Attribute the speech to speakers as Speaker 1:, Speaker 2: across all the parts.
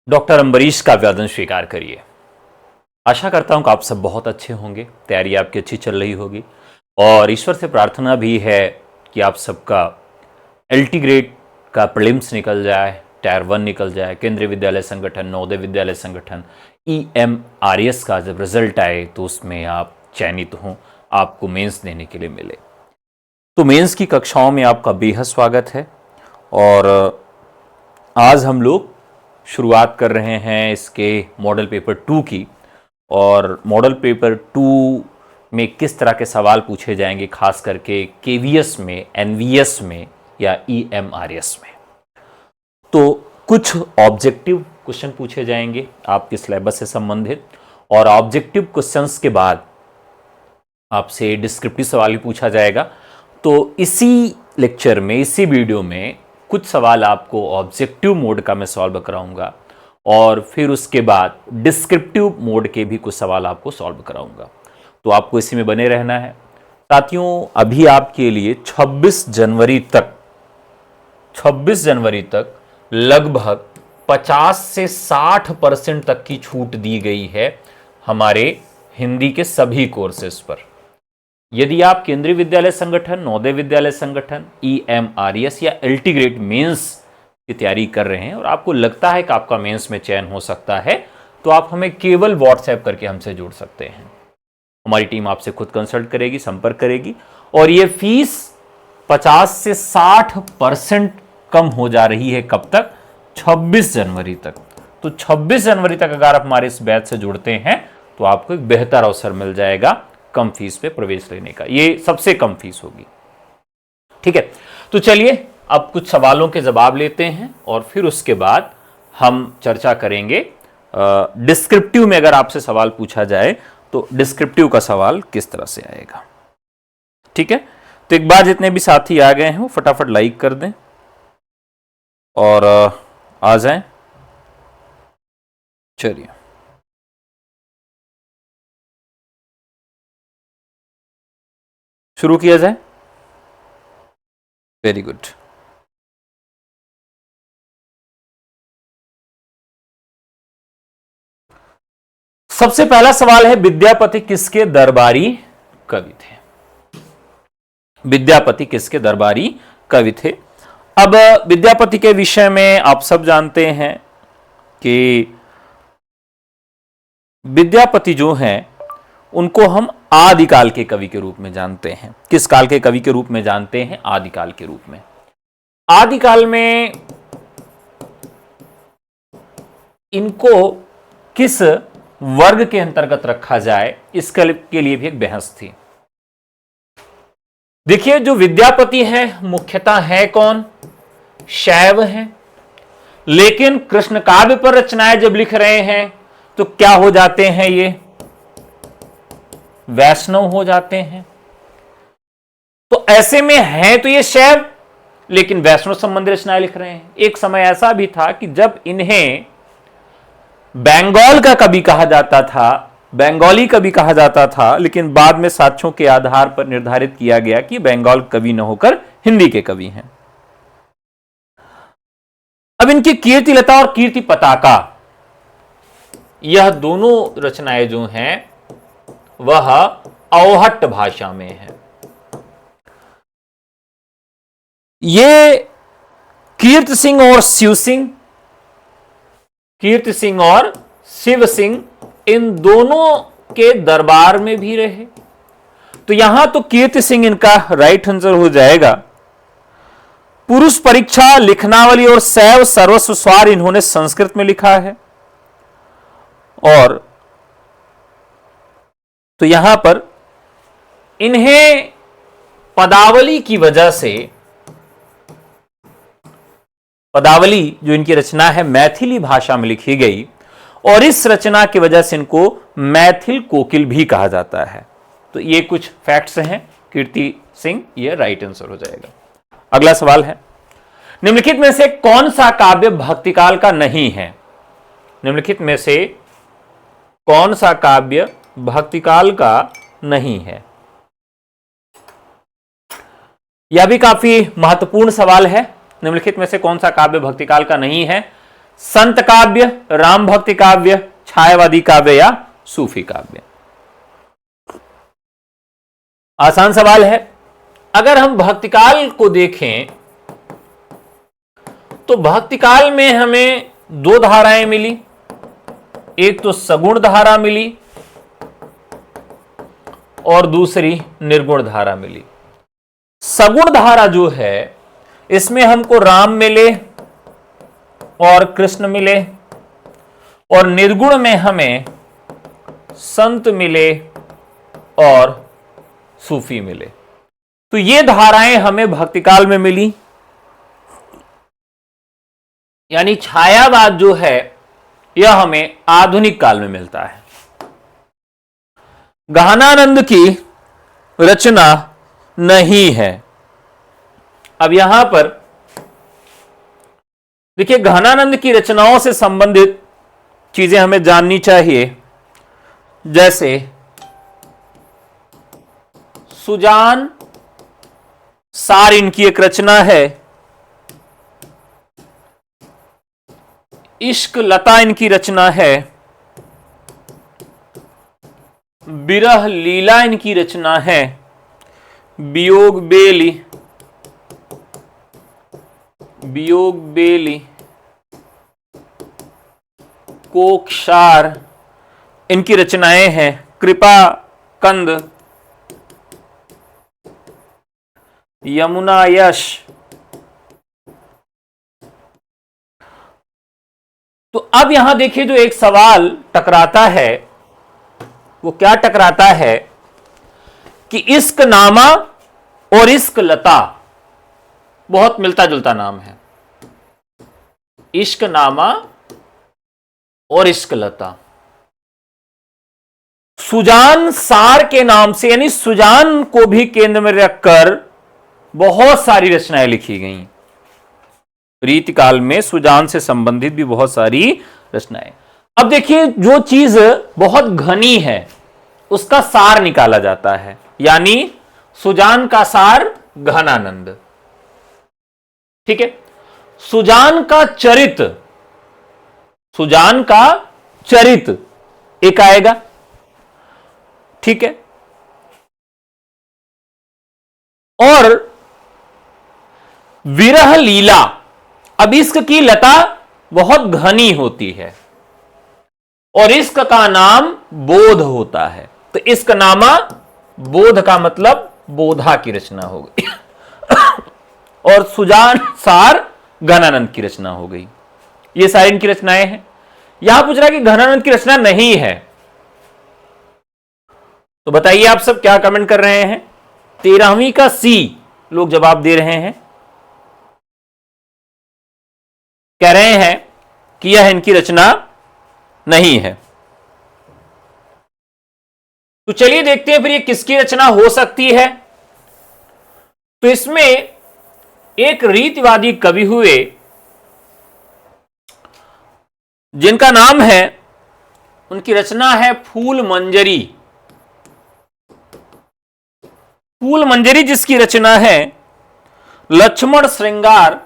Speaker 1: Doctor Ambarish का अभिवादन स्वीकार करिए। आशा करता हूं कि आप सब बहुत अच्छे होंगे, तैयारी आपकी अच्छी चल रही होगी और ईश्वर से प्रार्थना भी है कि आप सबका एलटी ग्रेड का प्रीलिम्स निकल जाए, टायर 1 निकल जाए, केंद्रीय विद्यालय संगठन, नवोदय विद्यालय संगठन, EMRS का जब रिजल्ट आए तो उसमें आप चयनित हों, आपको मेंस देने के लिए मिले। तो मेंस की कक्षाओं में आपका बेहद स्वागत है और आज हम लोग शुरुआत कर रहे हैं इसके मॉडल पेपर 2 की। और मॉडल पेपर 2 में किस तरह के सवाल पूछे जाएंगे, खास करके KVS में, NVS में या EMRS में। तो कुछ ऑब्जेक्टिव क्वेश्चन पूछे जाएंगे आपके सिलेबस से संबंधित और ऑब्जेक्टिव क्वेश्चंस के बाद आपसे डिस्क्रिप्टिव सवाल भी पूछा जाएगा। तो इसी लेक्चर में, इसी वीडियो में कुछ सवाल आपको ऑब्जेक्टिव मोड का मैं सॉल्व कराऊंगा और फिर उसके बाद डिस्क्रिप्टिव मोड के भी कुछ सवाल आपको सॉल्व कराऊंगा। तो आपको इसी में बने रहना है साथियों। अभी आपके लिए 26 जनवरी तक लगभग 50 से 60% तक की छूट दी गई है हमारे हिंदी के सभी कोर्सेज पर। यदि आप केंद्रीय विद्यालय संगठन, नवोदय विद्यालय संगठन, EMRS या एलटी ग्रेड मेंस की तैयारी कर रहे हैं और आपको लगता है कि आपका मेंस में चयन हो सकता है, तो आप हमें केवल व्हाट्सएप करके हमसे जुड़ सकते हैं। हमारी टीम आपसे खुद कंसल्ट करेगी, संपर्क करेगी और यह फीस 50 से 60% कम हो जा रही है। कब तक? 26 जनवरी तक। तो 26 जनवरी तक अगर आप हमारे इस बैच से जुड़ते हैं तो आपको एक बेहतर अवसर मिल जाएगा कम फीस पे प्रवेश लेने का। ये सबसे कम फीस होगी, ठीक है। तो चलिए अब कुछ सवालों के जवाब लेते हैं और फिर उसके बाद हम चर्चा करेंगे डिस्क्रिप्टिव में। अगर आपसे सवाल पूछा जाए तो डिस्क्रिप्टिव का सवाल किस तरह से आएगा, ठीक है। तो एक बार जितने भी साथी आ गए हैं वो फटाफट लाइक कर दें और आ जाएं। चलिए शुरू किया जाए। Very good. सबसे पहला सवाल है, विद्यापति किसके दरबारी कवि थे? विद्यापति किसके दरबारी कवि थे? अब विद्यापति के विषय में आप सब जानते हैं कि विद्यापति जो हैं उनको हम आदिकाल के कवि के रूप में जानते हैं। किस काल के कवि के रूप में जानते हैं? आदिकाल के रूप में। आदिकाल में इनको किस वर्ग के अंतर्गत रखा जाए, इसके लिए भी एक बहस थी। देखिए, जो विद्यापति हैं मुख्यतः है कौन? शैव हैं, लेकिन कृष्ण काव्य पर रचनाएं जब लिख रहे हैं तो क्या हो जाते हैं? ये वैष्णव हो जाते हैं। तो ऐसे में है तो ये शैव, लेकिन वैष्णव संबंधी रचनाएं लिख रहे हैं। एक समय ऐसा भी था कि जब इन्हें बंगाल का कवि कहा जाता था, बंगाली कवि कहा जाता था, लेकिन बाद में साक्ष्यों के आधार पर निर्धारित किया गया कि बंगाल कवि न होकर हिंदी के कवि हैं। अब इनकी कीर्ति लता और कीर्ति पताका, यह दोनों रचनाएं जो हैं वह अवहट्ट भाषा में है। ये कीर्ति सिंह और शिव सिंह, कीर्ति सिंह और शिव सिंह, इन दोनों के दरबार में भी रहे। तो यहां तो कीर्ति सिंह इनका राइट आंसर हो जाएगा। पुरुष परीक्षा, लिखनावली और शैव सर्वस्व स्वार इन्होंने संस्कृत में लिखा है। और तो यहां पर इन्हें पदावली की वजह से, पदावली जो इनकी रचना है मैथिली भाषा में लिखी गई और इस रचना की वजह से इनको मैथिल कोकिल भी कहा जाता है। तो ये कुछ फैक्ट्स हैं। कीर्ति सिंह ये राइट आंसर हो जाएगा। अगला सवाल है, निम्नलिखित में से कौन सा काव्य भक्तिकाल का नहीं है? निम्नलिखित में से कौन सा काव्य भक्तिकाल का नहीं है? यह भी काफी महत्वपूर्ण सवाल है। निम्नलिखित में से कौन सा काव्य भक्तिकाल का नहीं है? संत काव्य, राम भक्ति काव्य, छायावादी काव्य या सूफी काव्य? आसान सवाल है। अगर हम भक्तिकाल को देखें तो भक्तिकाल में हमें दो धाराएं मिली, एक तो सगुण धारा मिली और दूसरी निर्गुण धारा मिली। सगुण धारा जो है इसमें हमको राम मिले और कृष्ण मिले, और निर्गुण में हमें संत मिले और सूफी मिले। तो ये धाराएं हमें भक्तिकाल में मिली। यानी छायावाद जो है यह हमें आधुनिक काल में मिलता है। गहनानंद की रचना नहीं है। अब यहां पर देखिए, गहनानंद की रचनाओं से संबंधित चीजें हमें जाननी चाहिए। जैसे सुजान सार इनकी एक रचना है, इश्क लता इनकी रचना है, बिरह लीला इनकी रचना है, वियोग बेली, कोकशार इनकी रचनाएं हैं, कृपा कंद, यमुना यश। तो अब यहां देखिए, जो एक सवाल टकराता है वो क्या टकराता है कि इश्क नामा और इश्क लता बहुत मिलता जुलता नाम है। इश्क नामा और इश्क लता। सुजान सार के नाम से, यानी सुजान को भी केंद्र में रखकर बहुत सारी रचनाएं लिखी गई। रीतिकाल में सुजान से संबंधित भी बहुत सारी रचनाएं। अब देखिए, जो चीज बहुत घनी है उसका सार निकाला जाता है, यानी सुजान का सार गहनानंद। ठीक है। सुजान का चरित एक आएगा। ठीक है। और विरह लीला, अब इश्क की लता बहुत घनी होती है और इश्क का नाम बोध होता है। तो इश्क नामा बोध का मतलब बोधा की रचना हो गई और सुजान सार गहनानंद की रचना हो गई। ये सारी इनकी रचनाएं हैं। यहां पूछ रहा है कि गहनानंद की रचना नहीं है, तो बताइए आप सब क्या कमेंट कर रहे हैं। 13वीं का सी लोग जवाब दे रहे हैं, कह रहे हैं कि यह इनकी रचना नहीं है। तो चलिए देखते हैं फिर ये किसकी रचना हो सकती है। तो इसमें एक रीतिवादी कवि हुए जिनका नाम है, उनकी रचना है फूल मंजरी। फूल मंजरी जिसकी रचना है लक्ष्मण श्रृंगार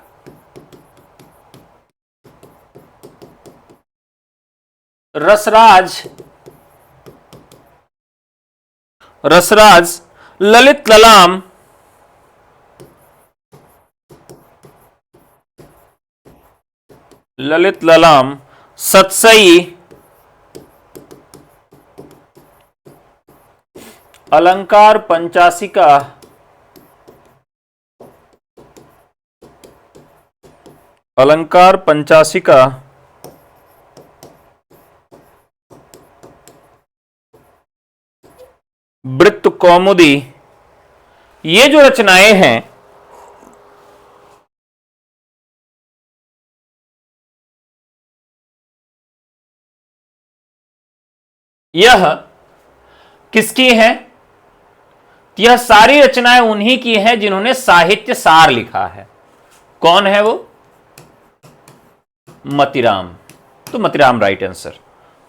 Speaker 1: रसराज ललित ललाम सत्सई अलंकार पंचाशिका वृत्त कौमुदी, ये जो रचनाएं हैं यह किसकी हैं? यह सारी रचनाएं उन्हीं की हैं जिन्होंने साहित्य सार लिखा है। कौन है वो? मतीराम। तो मतीराम राइट आंसर।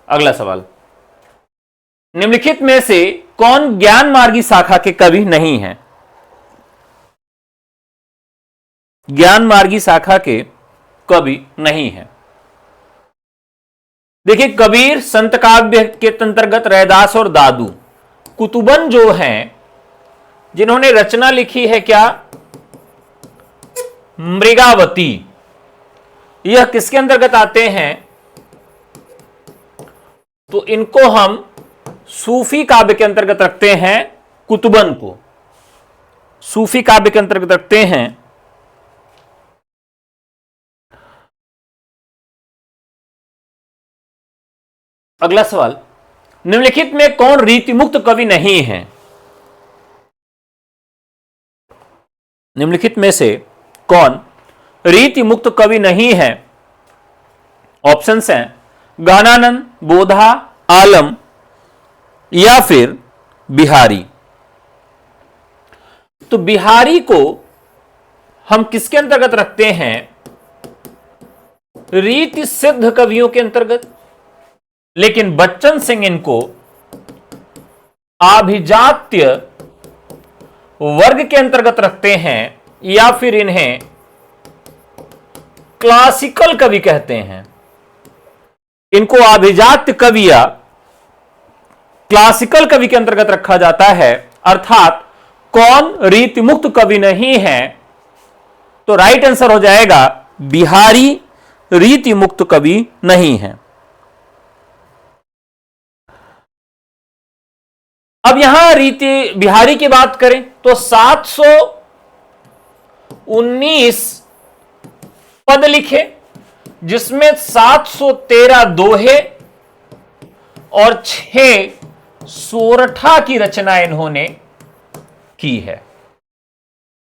Speaker 1: अगला सवाल, निम्नलिखित में से कौन ज्ञान मार्गी शाखा के कवि नहीं है? ज्ञान मार्गी शाखा के कवि नहीं है। देखिए, कबीर संत काव्य के अंतर्गत रैदास और दादू कुतुबन जो हैं, जिन्होंने रचना लिखी है क्या, मृगावती, यह किसके अंतर्गत आते हैं, तो इनको हम सूफी काव्य के अंतर्गत रखते हैं। कुतुबन को सूफी काव्य के अंतर्गत रखते हैं। अगला सवाल, निम्नलिखित में कौन रीतिमुक्त कवि नहीं है? निम्नलिखित में से कौन रीतिमुक्त कवि नहीं है? ऑप्शंस हैं गानानंद, बोधा, आलम या फिर बिहारी। तो बिहारी को हम किसके अंतर्गत रखते हैं? रीति सिद्ध कवियों के अंतर्गत। लेकिन बच्चन सिंह इनको आभिजात्य वर्ग के अंतर्गत रखते हैं या फिर इन्हें क्लासिकल कवि कहते हैं। इनको अभिजात्य कवि या क्लासिकल कवि के अंतर्गत रखा जाता है। अर्थात कौन रीतिमुक्त कवि नहीं है? तो राइट आंसर हो जाएगा बिहारी रीतिमुक्त कवि नहीं है। अब यहां रीति बिहारी की बात करें तो 719 पद लिखे, जिसमें 713 दोहे और 6 सोरठा की रचना इन्होंने की है।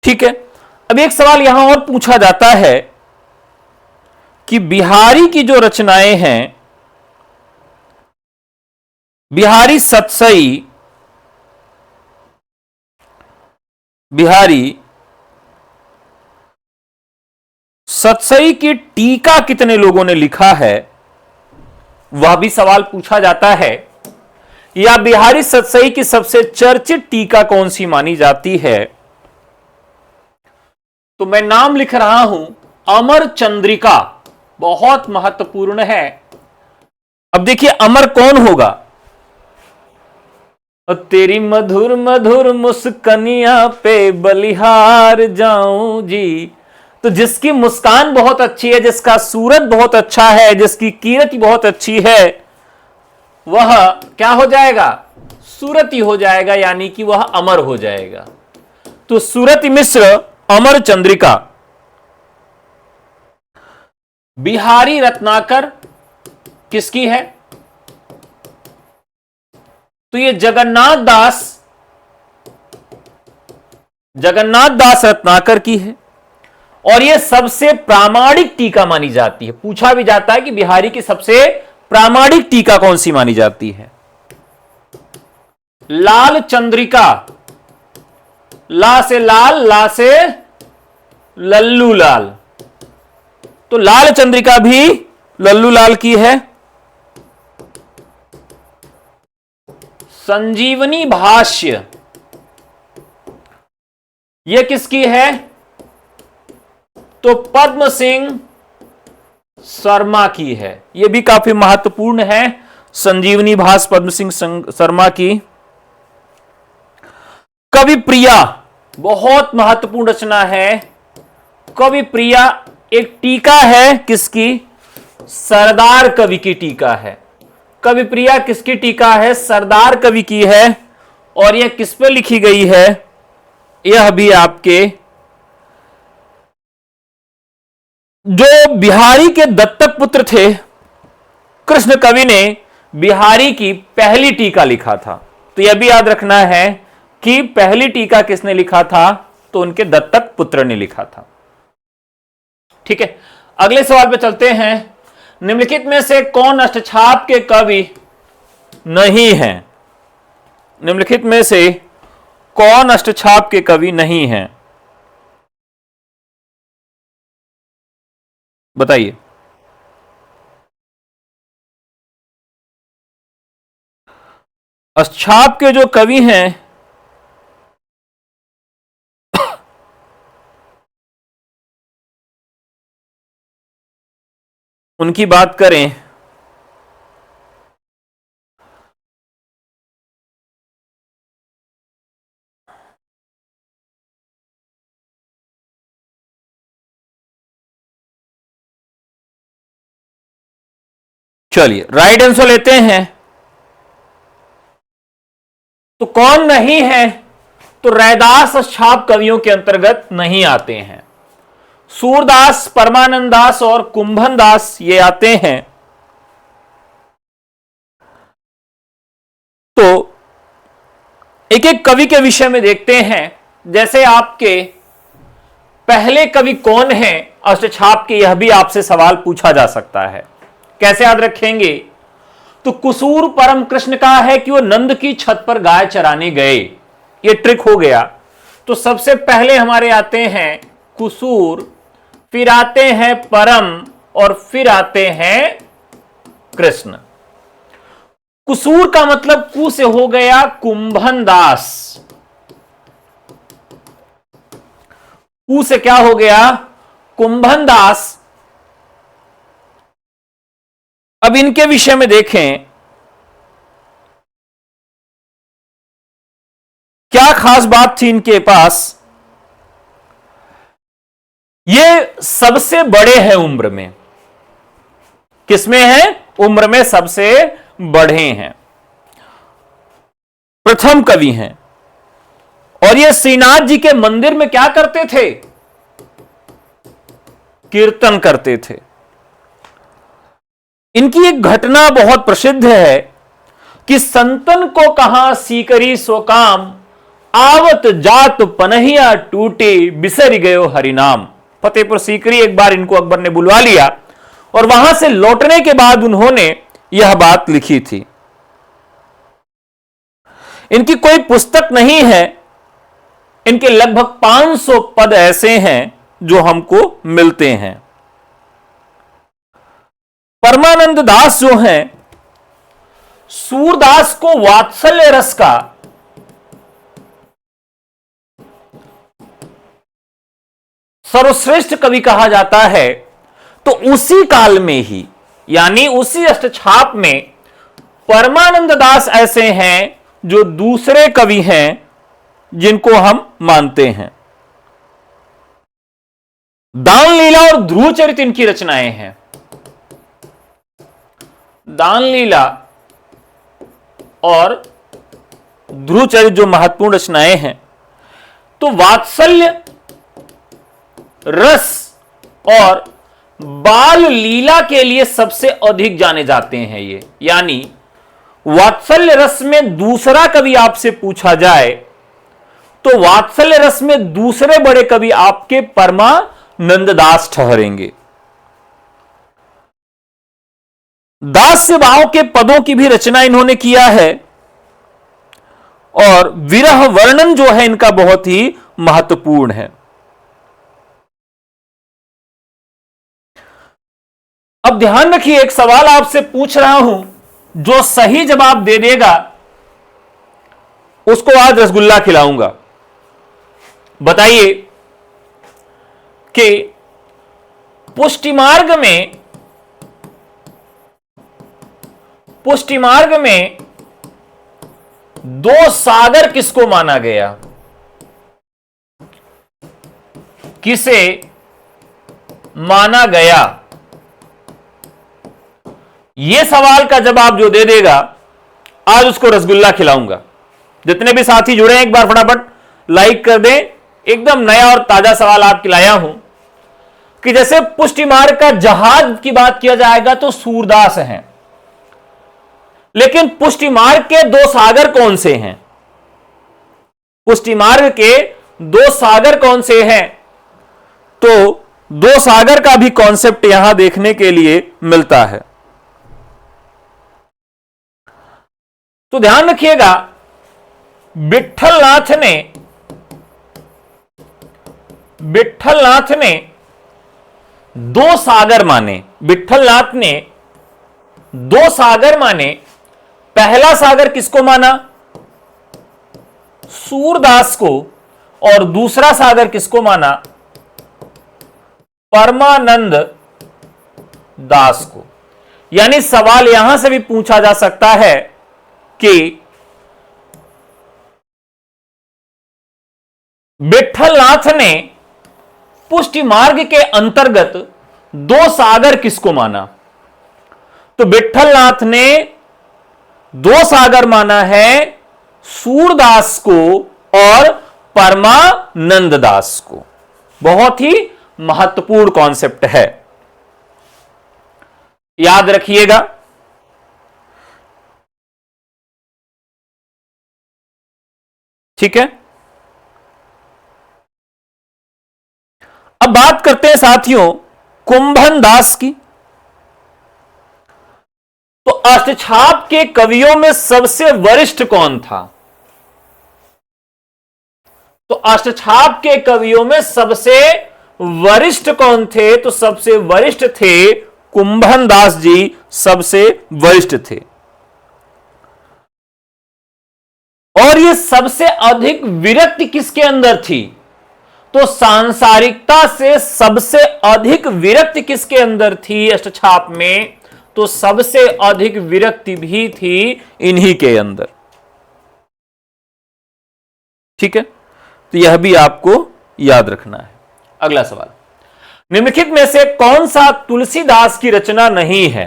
Speaker 1: ठीक है, अब एक सवाल यहां और पूछा जाता है कि बिहारी की जो रचनाएं हैं, बिहारी सतसई की टीका कितने लोगों ने लिखा है, वह भी सवाल पूछा जाता है। या बिहारी सतसई की सबसे चर्चित टीका कौन सी मानी जाती है? तो मैं नाम लिख रहा हूं, अमर चंद्रिका बहुत महत्वपूर्ण है। अब देखिए अमर कौन होगा? तेरी मधुर मधुर मुस्कनिया पे बलिहार जाऊं जी। तो जिसकी मुस्कान बहुत अच्छी है, जिसका सूरत बहुत अच्छा है, जिसकी कीर्ति बहुत अच्छी है, वह क्या हो जाएगा? सूरती हो जाएगा, यानी कि वह अमर हो जाएगा। तो सूरती मिश्र अमर चंद्रिका। बिहारी रत्नाकर किसकी है? तो ये जगन्नाथ दास रत्नाकर की है। और यह सबसे प्रामाणिक टीका मानी जाती है। पूछा भी जाता है कि बिहारी की सबसे प्रामाणिक टीका कौन सी मानी जाती है? लाल चंद्रिका, ला से लाल, ला से लल्लू लाल। तो लाल चंद्रिका भी लल्लू लाल की है। संजीवनी भाष्य, यह किसकी है? तो पद्म सिंह शर्मा की है। यह भी काफी महत्वपूर्ण है, संजीवनी भाष्य पद्म सिंह शर्मा की। कवि प्रिया बहुत महत्वपूर्ण रचना है। कवि प्रिया एक टीका है, किसकी? सरदार कवि की टीका है। कवि प्रिया किसकी टीका है? सरदार कवि की है। और यह किस पे लिखी गई है? यह भी आपके जो बिहारी के दत्तक पुत्र थे कृष्ण कवि ने बिहारी की पहली टीका लिखा था। तो यह भी याद रखना है कि पहली टीका किसने लिखा था? तो उनके दत्तक पुत्र ने लिखा था। ठीक है, अगले सवाल पे चलते हैं। निम्नलिखित में से कौन अष्टछाप के कवि नहीं है? निम्नलिखित में से कौन अष्टछाप के कवि नहीं है? बताइए। अष्टछाप के जो कवि हैं उनकी बात करें चलिए राइट आंसर लेते हैं। तो कौन नहीं है? तो रैदास छाप कवियों के अंतर्गत नहीं आते हैं। सूरदास, परमानंद दास और कुंभन दास ये आते हैं। तो एक एक कवि के विषय में देखते हैं। जैसे आपके पहले कवि कौन है अष्टछाप के, यह भी आपसे सवाल पूछा जा सकता है। कैसे याद रखेंगे? तो कुसूर परम कृष्ण का है कि वो नंद की छत पर गाय चराने गए, ये ट्रिक हो गया। तो सबसे पहले हमारे आते हैं कुसूर, फिर आते हैं परम और फिर आते हैं कृष्ण। कुसूर का मतलब कु से हो गया कुंभन दास, कु से क्या हो गया? कुंभन दास। अब इनके विषय में देखें क्या खास बात थी इनके पास। ये सबसे बड़े हैं उम्र में। किसमें है? उम्र में सबसे बड़े हैं, प्रथम कवि हैं। और ये श्रीनाथ जी के मंदिर में क्या करते थे? कीर्तन करते थे। इनकी एक घटना बहुत प्रसिद्ध है कि संतन को कहा सीकरी सो काम, आवत जात पनहिया टूटे बिसर गयो हरिनाम। फतेहपुर सीकरी एक बार इनको अकबर ने बुलवा लिया और वहां से लौटने के बाद उन्होंने यह बात लिखी थी। इनकी कोई पुस्तक नहीं है। इनके लगभग 500 पद ऐसे हैं जो हमको मिलते हैं। परमानंद दास जो हैं, सूरदास को वात्सल्य रस का सर्वश्रेष्ठ कवि कहा जाता है। तो उसी काल में ही, यानी उसी अष्टछाप में परमानंद दास ऐसे हैं जो दूसरे कवि हैं जिनको हम मानते हैं। दान लीला और ध्रुव चरित इनकी रचनाएं हैं। दान लीला और ध्रुव चरित जो महत्वपूर्ण रचनाएं हैं। तो वात्सल्य रस और बाल लीला के लिए सबसे अधिक जाने जाते हैं ये। यानी वात्सल्य रस में दूसरा कवि आपसे पूछा जाए तो वात्सल्य रस में दूसरे बड़े कवि आपके परमानंद दास ठहरेंगे। दास्य भाव के पदों की भी रचना इन्होंने किया है और विरह वर्णन जो है इनका बहुत ही महत्वपूर्ण है। अब ध्यान रखिए, एक सवाल आपसे पूछ रहा हूं, जो सही जवाब दे देगा उसको आज रसगुल्ला खिलाऊंगा। बताइए कि पुष्टि मार्ग में दो सागर किसको माना गया? किसे माना गया? यह सवाल का जवाब जो दे देगा आज उसको रसगुल्ला खिलाऊंगा। जितने भी साथी जुड़े हैं एक बार फटाफट लाइक कर दें। एकदम नया और ताजा सवाल आपके लाया हूं कि जैसे पुष्टि मार्ग का जहाज की बात किया जाएगा तो सूरदास हैं, लेकिन पुष्टि मार्ग के दो सागर कौन से हैं? पुष्टि मार्ग के दो सागर कौन से हैं? तो दो सागर का भी कॉन्सेप्ट यहां देखने के लिए मिलता है। तो ध्यान रखिएगा, विट्ठलनाथ ने दो सागर माने। विट्ठलनाथ ने दो सागर माने। पहला सागर किसको माना? सूरदास को। और दूसरा सागर किसको माना? परमानंद दास को। यानी सवाल यहां से भी पूछा जा सकता है कि विट्ठलनाथ ने पुष्टि मार्ग के अंतर्गत दो सागर किसको माना? तो विठलनाथ ने दो सागर माना है, सूरदास को और परमानंद दास को। बहुत ही महत्वपूर्ण कॉन्सेप्ट है, याद रखिएगा। ठीक है, अब बात करते हैं साथियों कुंभन दास की। तो अष्टछाप के कवियों में सबसे वरिष्ठ कौन था? तो अष्टछाप के कवियों में सबसे वरिष्ठ कौन थे? तो सबसे वरिष्ठ थे कुंभन दास जी, सबसे वरिष्ठ थे। और ये सबसे अधिक विरक्ति किसके अंदर थी? तो सांसारिकता से सबसे अधिक विरक्ति किसके अंदर थी अष्टछाप में? तो सबसे अधिक विरक्ति भी थी इन्हीं के अंदर। ठीक है, तो यह भी आपको याद रखना है। अगला सवाल, निम्नलिखित में से कौन सा तुलसीदास की रचना नहीं है?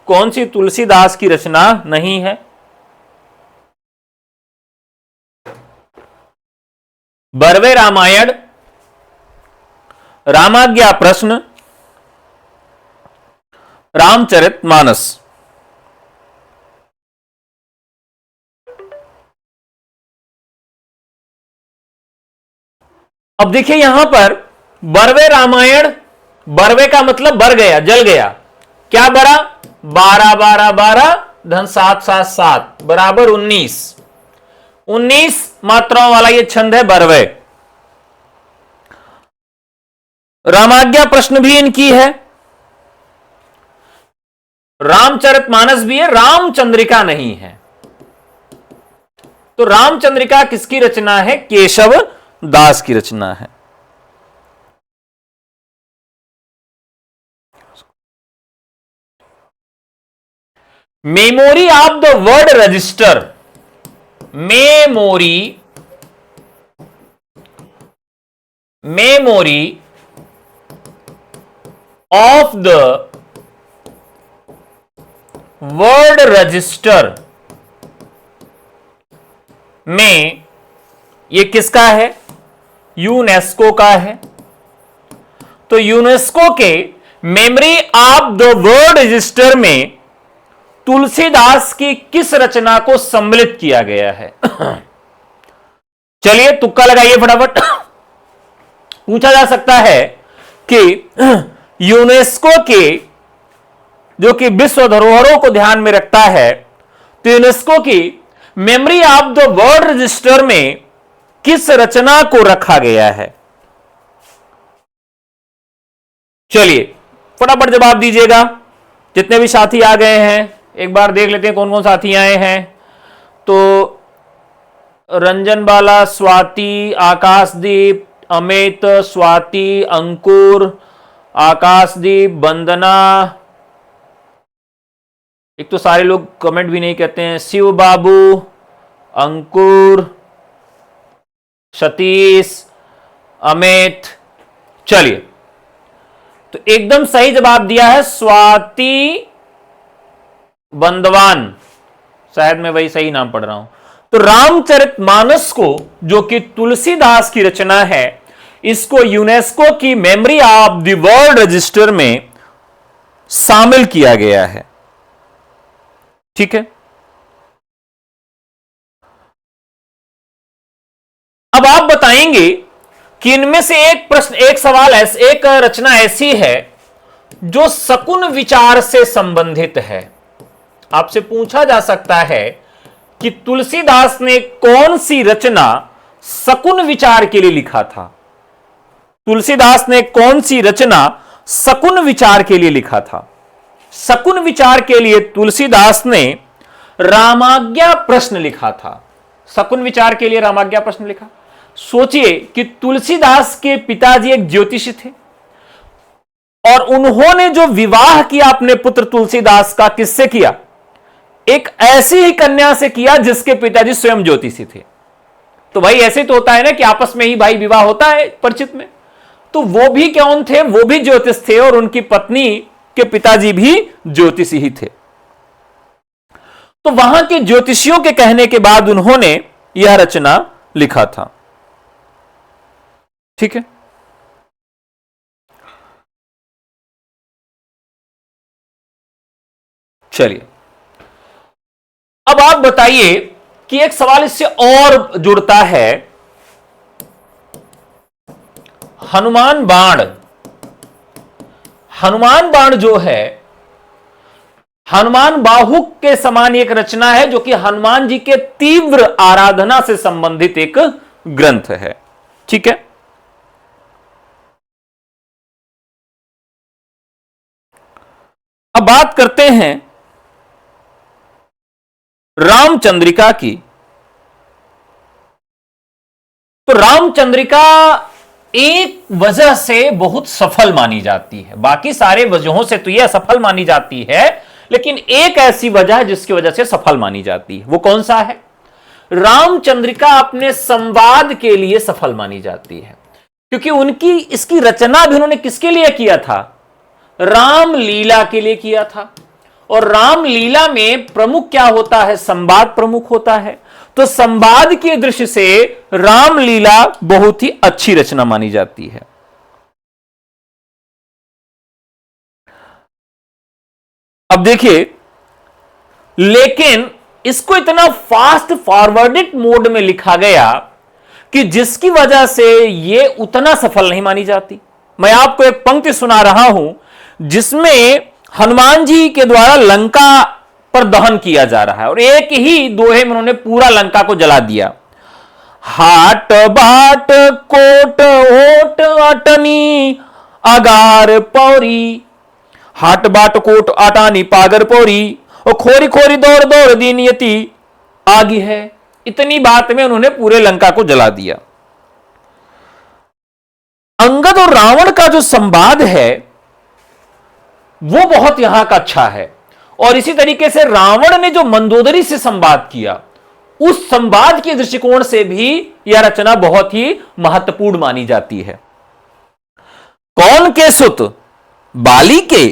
Speaker 1: कौन सी तुलसीदास की रचना नहीं है? बरवे रामायण, रामाज्ञा प्रश्न, रामचरितमानस। अब देखिए यहां पर बरवे रामायण, बरवे का मतलब बर गया, जल गया। क्या बरा? 12 12 12 धन 7 7 7 बराबर 19। 19 मात्राओं वाला यह छंद है बरवे। रामाज्ञा प्रश्न भी इनकी है, रामचरितमानस भी है, रामचंद्रिका नहीं है। तो रामचंद्रिका किसकी रचना है? केशव दास की रचना है। Memory of the word register, memory of the word register में ये किसका है? यूनेस्को का है। तो यूनेस्को के memory of the word register में तुलसीदास की किस रचना को सम्मिलित किया गया है? चलिए तुक्का लगाइए फटाफट। पूछा जा सकता है कि यूनेस्को के, जो कि विश्व धरोहरों को ध्यान में रखता है, तो यूनेस्को की memory of the world register में किस रचना को रखा गया है? चलिए फटाफट जवाब दीजिएगा। जितने भी साथी आ गए हैं एक बार देख लेते हैं कौन कौन साथी आए हैं। तो रंजन बाला, स्वाति, आकाशदीप, अमित, स्वाति, अंकुर, आकाशदीप, वंदना, एक तो सारे लोग कमेंट भी नहीं कहते हैं, शिव बाबू, अंकुर, सतीश, अमित। चलिए तो एकदम सही जवाब दिया है स्वाति बंदवान, शायद मैं वही सही नाम पढ़ रहा हूं। तो रामचरितमानस को, जो कि तुलसीदास की रचना है, इसको यूनेस्को की memory of the world register में शामिल किया गया है। ठीक है, अब आप बताएंगे कि इनमें से एक प्रश्न, एक सवाल, एक रचना ऐसी है जो शकुन विचार से संबंधित है। आपसे पूछा जा सकता है कि तुलसीदास ने कौन सी रचना शकुन विचार के लिए लिखा था? तुलसीदास ने कौन सी रचना शकुन विचार के लिए लिखा था? शकुन विचार के लिए तुलसीदास ने रामाज्ञा प्रश्न लिखा था। शकुन विचार के लिए रामाज्ञा प्रश्न लिखा। सोचिए कि तुलसीदास के पिताजी एक ज्योतिषी थे और उन्होंने जो विवाह किया अपने पुत्र तुलसीदास का, किससे किया? एक ऐसी ही कन्या से किया जिसके पिताजी स्वयं ज्योतिषी थे। तो भाई ऐसे तो होता है ना कि आपस में ही भाई विवाह होता है परिचित में। तो वो भी कौन थे? वो भी ज्योतिष थे और उनकी पत्नी के पिताजी भी ज्योतिषी ही थे। तो वहां के ज्योतिषियों के कहने के बाद उन्होंने यह रचना लिखा था। ठीक है, चलिए अब आप बताइए कि एक सवाल इससे और जुड़ता है, हनुमान बाण। हनुमान बाण जो है, हनुमान बाहुक के समान एक रचना है जो कि हनुमान जी के तीव्र आराधना से संबंधित एक ग्रंथ है। ठीक है, अब बात करते हैं रामचंद्रिका की। तो रामचंद्रिका एक वजह से बहुत सफल मानी जाती है, बाकी सारे वजहों से तो यह असफल मानी जाती है, लेकिन एक ऐसी वजह है जिसकी वजह से सफल मानी जाती है। वो कौन सा है? रामचंद्रिका अपने संवाद के लिए सफल मानी जाती है, क्योंकि उनकी इसकी रचना भी उन्होंने किसके लिए किया था? रामलीला के लिए किया था। और रामलीला में प्रमुख क्या होता है? संवाद प्रमुख होता है। तो संवाद की दृष्टि से रामलीला बहुत ही अच्छी रचना मानी जाती है। अब देखिए, लेकिन इसको इतना फास्ट फॉरवर्डेड मोड में लिखा गया कि जिसकी वजह से यह उतना सफल नहीं मानी जाती। मैं आपको एक पंक्ति सुना रहा हूं जिसमें हनुमान जी के द्वारा लंका पर दहन किया जा रहा है और एक ही दोहे में उन्होंने पूरा लंका को जला दिया। हाट बाट कोट ओट अटनी अगार पौरी, हाट बाट कोट अटानी पागर पौरी, और खोरी खोरी दौड़ दौड़ दीन यति आगी है। इतनी बात में उन्होंने पूरे लंका को जला दिया। अंगद और रावण का जो संवाद है वो बहुत यहां का अच्छा है, और इसी तरीके से रावण ने जो मंदोदरी से संवाद किया, उस संवाद के दृष्टिकोण से भी यह रचना बहुत ही महत्वपूर्ण मानी जाती है। कौन के सुत बाली के,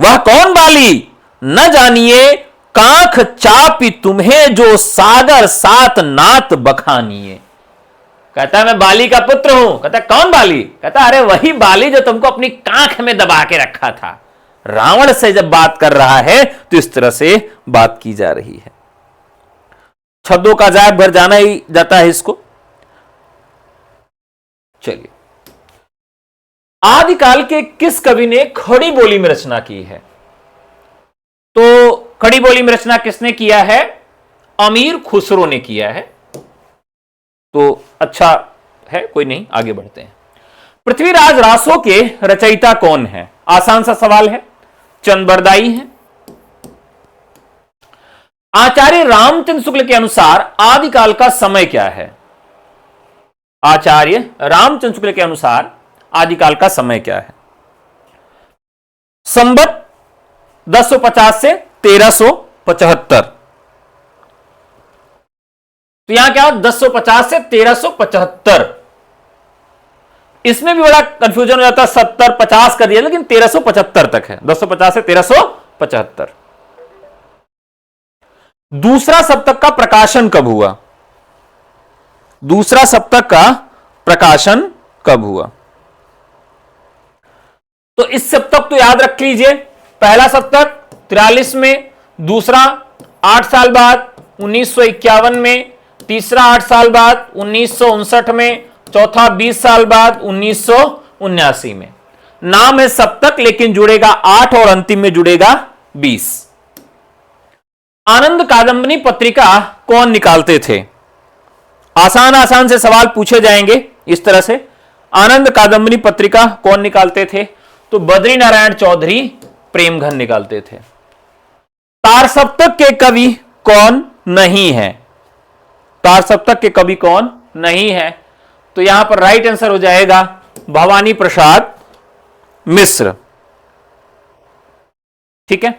Speaker 1: वह कौन बाली न जानिए, कांख चापी तुम्हें जो सागर सात नात बखानिए। कहता है मैं बाली का पुत्र हूं। कहता है कौन बाली? कहता अरे वही बाली जो तुमको अपनी कांख में दबा के रखा था। रावण से जब बात कर रहा है तो इस तरह से बात की जा रही है। शब्दों का जायब भर जाना ही जाता है इसको। चलिए, आदिकाल के किस कवि ने खड़ी बोली में रचना की है? तो खड़ी बोली में रचना किसने किया है? अमीर खुसरो ने किया है। तो अच्छा है, कोई नहीं, आगे बढ़ते हैं। पृथ्वीराज रासो के रचयिता कौन है? आसान सा सवाल है, चंद बरदाई हैं। आचार्य रामचंद्र शुक्ल के अनुसार आदिकाल का समय क्या है? आचार्य रामचंद्र शुक्ल के अनुसार आदिकाल का समय क्या है? संवत 1050 से 1375। तो यहां क्या? 1050 से 1375। इसमें भी बड़ा कंफ्यूजन हो जाता है, 70 50 कर दिया, लेकिन 1375 तक है। 1050 से 1375। दूसरा सप्तक का प्रकाशन कब हुआ? दूसरा सप्तक का प्रकाशन कब हुआ? तो इस सप्तक तो याद रख लीजिए। पहला सप्तक 43 में, दूसरा 8 साल बाद 1951 में, तीसरा 8 साल बाद 1959 में, चौथा 20 साल बाद 1979 में। नाम है सप्तक, लेकिन जुड़ेगा 8 और अंतिम में जुड़ेगा 20। आनंद कादंबरी पत्रिका कौन निकालते थे? आसान आसान से सवाल पूछे जाएंगे इस तरह से। आनंद कादंबरी पत्रिका कौन निकालते थे? तो बद्री नारायण चौधरी प्रेमघन निकालते थे। तार सप्तक के कवि कौन नहीं है? तार सप्तक के कवि कौन नहीं है? तो यहां पर राइट आंसर हो जाएगा भवानी प्रसाद मिश्र। ठीक है।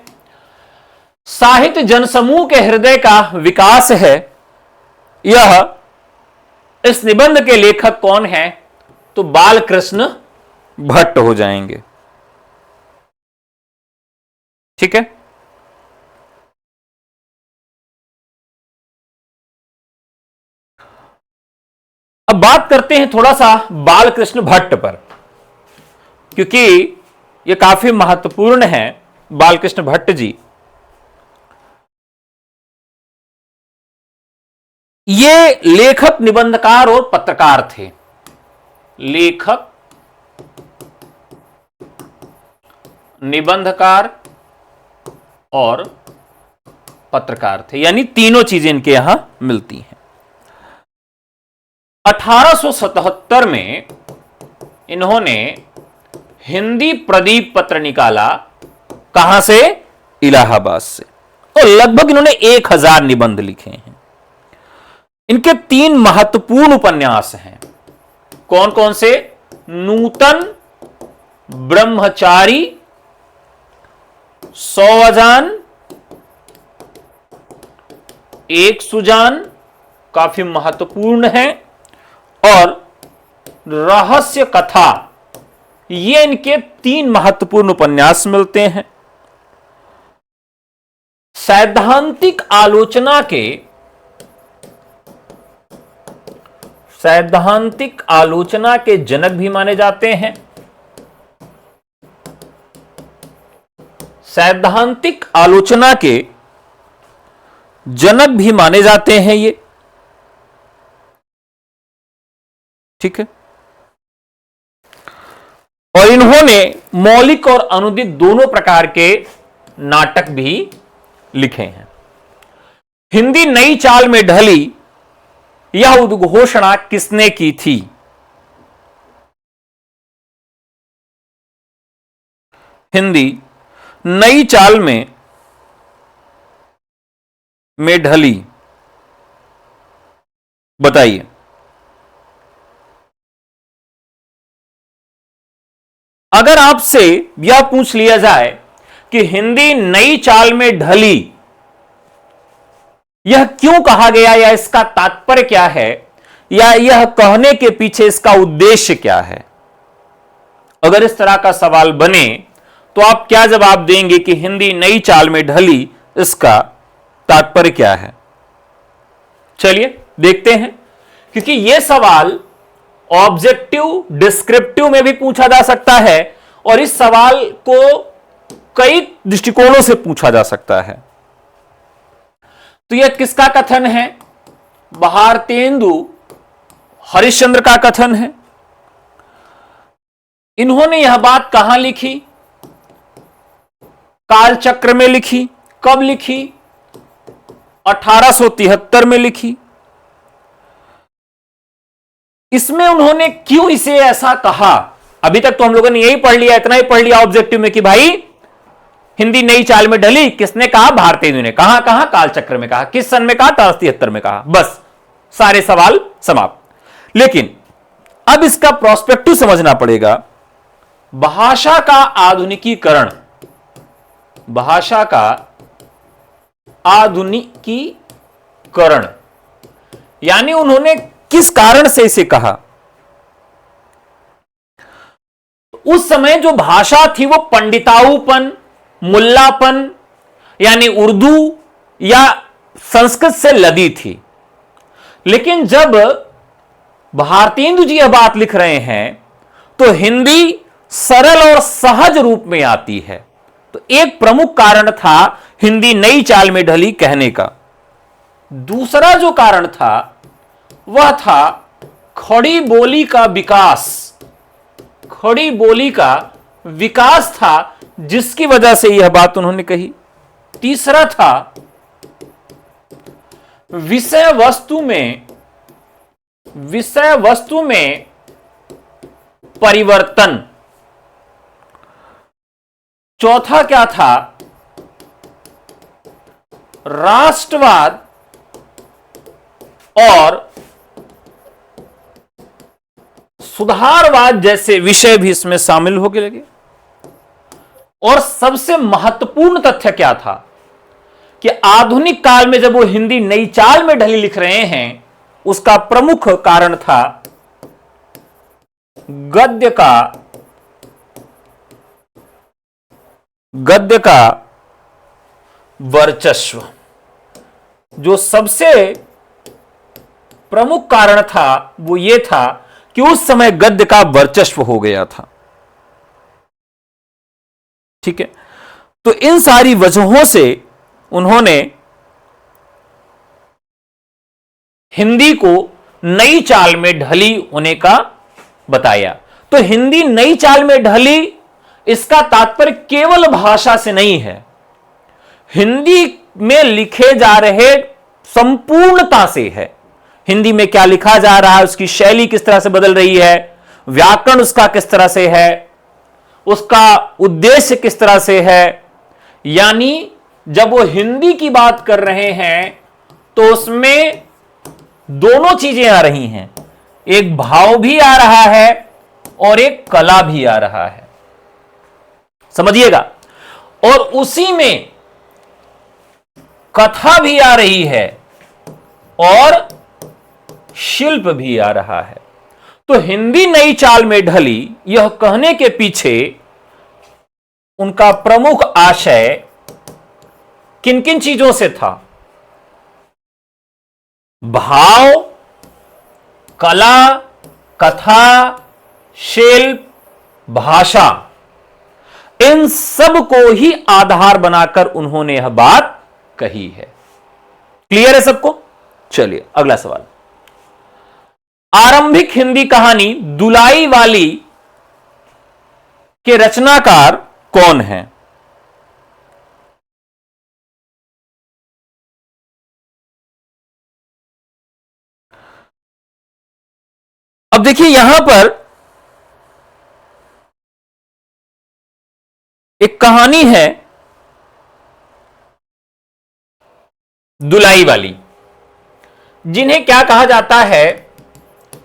Speaker 1: साहित्य जनसमूह के हृदय का विकास है, यह इस निबंध के लेखक कौन है? तो बालकृष्ण भट्ट हो जाएंगे। ठीक है। अब बात करते हैं थोड़ा सा बालकृष्ण भट्ट पर, क्योंकि यह काफी महत्वपूर्ण है। बालकृष्ण भट्ट जी ये लेखक, निबंधकार और पत्रकार थे। लेखक, निबंधकार और पत्रकार थे, यानी तीनों चीजें इनके यहां मिलती हैं। 1877 में इन्होंने हिंदी प्रदीप पत्र निकाला। कहां से? इलाहाबाद से। और लगभग इन्होंने 1000 निबंध लिखे हैं। इनके 3 महत्वपूर्ण उपन्यास हैं। कौन कौन से? नूतन, ब्रह्मचारी, 100 अजान, एक सुजान, काफी महत्वपूर्ण है, और रहस्य कथा। ये इनके 3 महत्वपूर्ण उपन्यास मिलते हैं। सैद्धांतिक आलोचना के जनक भी माने जाते हैं। सैद्धांतिक आलोचना के जनक भी माने जाते हैं ये, ठीक है। और इन्होंने मौलिक और अनुदित दोनों प्रकार के नाटक भी लिखे हैं। हिंदी नई चाल में ढली, यह उद्घोषणा किसने की थी? हिंदी नई चाल में ढली, बताइए। अगर आपसे यह पूछ लिया जाए कि हिंदी नई चाल में ढली, यह क्यों कहा गया, या इसका तात्पर्य क्या है, या यह कहने के पीछे इसका उद्देश्य क्या है, अगर इस तरह का सवाल बने तो आप क्या जवाब देंगे कि हिंदी नई चाल में ढली, इसका तात्पर्य क्या है? चलिए देखते हैं, क्योंकि यह सवाल ऑब्जेक्टिव, डिस्क्रिप्टिव में भी पूछा जा सकता है, और इस सवाल को कई दृष्टिकोणों से पूछा जा सकता है। तो यह किसका कथन है? भारतेंदु हरिश्चंद्र का कथन है। इन्होंने यह बात कहां लिखी? कालचक्र में लिखी। कब लिखी? 1873 में लिखी। इसमें उन्होंने क्यों इसे ऐसा कहा? अभी तक तो हम लोगों ने यही पढ़ लिया, इतना ही पढ़ लिया ऑब्जेक्टिव में कि भाई हिंदी नई चाल में ढली, किसने कहा? भारतेंदु ने। कहां कहा? कालचक्र में कहा। किस सन में कहा? 1873 में कहा। बस सारे सवाल समाप्त। लेकिन अब इसका प्रोस्पेक्टिव समझना पड़ेगा। भाषा का आधुनिकीकरण, भाषा का आधुनिकीकरण, यानी उन्होंने किस कारण से इसे कहा? उस समय जो भाषा थी वो पंडिताऊपन, मुल्लापन, यानी उर्दू या संस्कृत से लदी थी। लेकिन जब भारतेंदु जी यह बात लिख रहे हैं तो हिंदी सरल और सहज रूप में आती है। तो एक प्रमुख कारण था हिंदी नई चाल में ढली कहने का। दूसरा जो कारण था वह था खड़ी बोली का विकास। खड़ी बोली का विकास था, जिसकी वजह से यह बात उन्होंने कही। तीसरा था विषय वस्तु में परिवर्तन। चौथा क्या था? राष्ट्रवाद और सुधारवाद जैसे विषय भी इसमें शामिल होने लगे। और सबसे महत्वपूर्ण तथ्य क्या था कि आधुनिक काल में जब वो हिंदी नई चाल में ढली लिख रहे हैं, उसका प्रमुख कारण था गद्य का वर्चस्व। जो सबसे प्रमुख कारण था वो ये था कि उस समय गद्य का वर्चस्व हो गया था। ठीक है, तो इन सारी वजहों से उन्होंने हिंदी को नई चाल में ढली होने का बताया। तो हिंदी नई चाल में ढली, इसका तात्पर्य केवल भाषा से नहीं है, हिंदी में लिखे जा रहे संपूर्णता से है। हिंदी में क्या लिखा जा रहा है, उसकी शैली किस तरह से बदल रही है, व्याकरण उसका किस तरह से है, उसका उद्देश्य किस तरह से है। यानी जब वो हिंदी की बात कर रहे हैं तो उसमें दोनों चीजें आ रही हैं, एक भाव भी आ रहा है और एक कला भी आ रहा है, समझिएगा। और उसी में कथा भी आ रही है और शिल्प भी आ रहा है। तो हिंदी नई चाल में ढली, यह कहने के पीछे उनका प्रमुख आशय किन किन चीजों से था? भाव, कला, कथा, शिल्प, भाषा, इन सब को ही आधार बनाकर उन्होंने यह बात कही है। क्लियर है सबको? चलिए अगला सवाल। आरंभिक हिंदी कहानी दुलाई वाली के रचनाकार कौन है? अब देखिए यहां पर एक कहानी है दुलाई वाली, जिन्हें क्या कहा जाता है?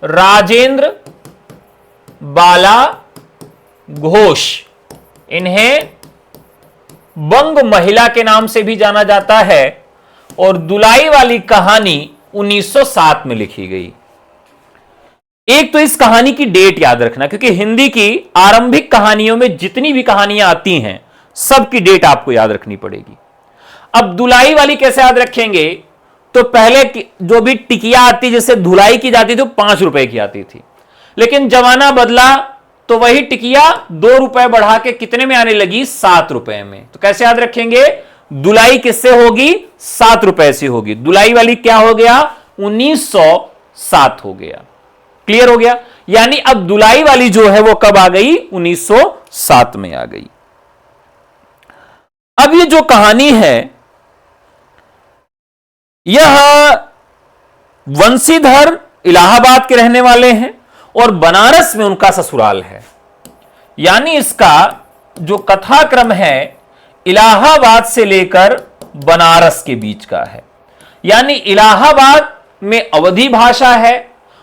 Speaker 1: राजेंद्र बाला घोष। इन्हें बंग महिला के नाम से भी जाना जाता है और दुलाई वाली कहानी 1907 में लिखी गई। एक तो इस कहानी की डेट याद रखना, क्योंकि हिंदी की आरंभिक कहानियों में जितनी भी कहानियां आती हैं सबकी डेट आपको याद रखनी पड़ेगी। अब दुलाई वाली कैसे याद रखेंगे? तो पहले जो भी टिकिया आती, जैसे धुलाई की जाती थी, 5 रुपए की आती थी, लेकिन जमाना बदला तो वही टिकिया 2 रुपए बढ़ा के कितने में आने लगी? 7 रुपए में। तो कैसे याद रखेंगे? दुलाई किससे होगी? 7 रुपए से होगी। दुलाई वाली क्या हो गया? 1907 हो गया। क्लियर हो गया? यानी अब दुलाई वाली जो है वो कब आ गई? 1907 में आ गई। अब ये जो कहानी है यह वंशीधर इलाहाबाद के रहने वाले हैं और बनारस में उनका ससुराल है। यानी इसका जो कथाक्रम है इलाहाबाद से लेकर बनारस के बीच का है। यानी इलाहाबाद में अवधी भाषा है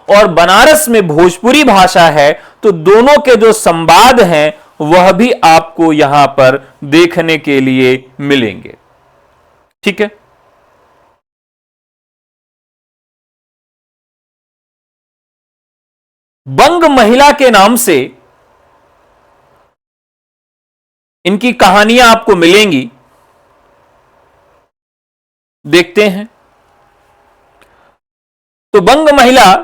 Speaker 1: और बनारस में भोजपुरी भाषा है, तो दोनों के जो संवाद हैं वह भी आपको यहां पर देखने के लिए मिलेंगे। ठीक है, बंग महिला के नाम से इनकी कहानियां आपको मिलेंगी। देखते हैं। तो बंग महिला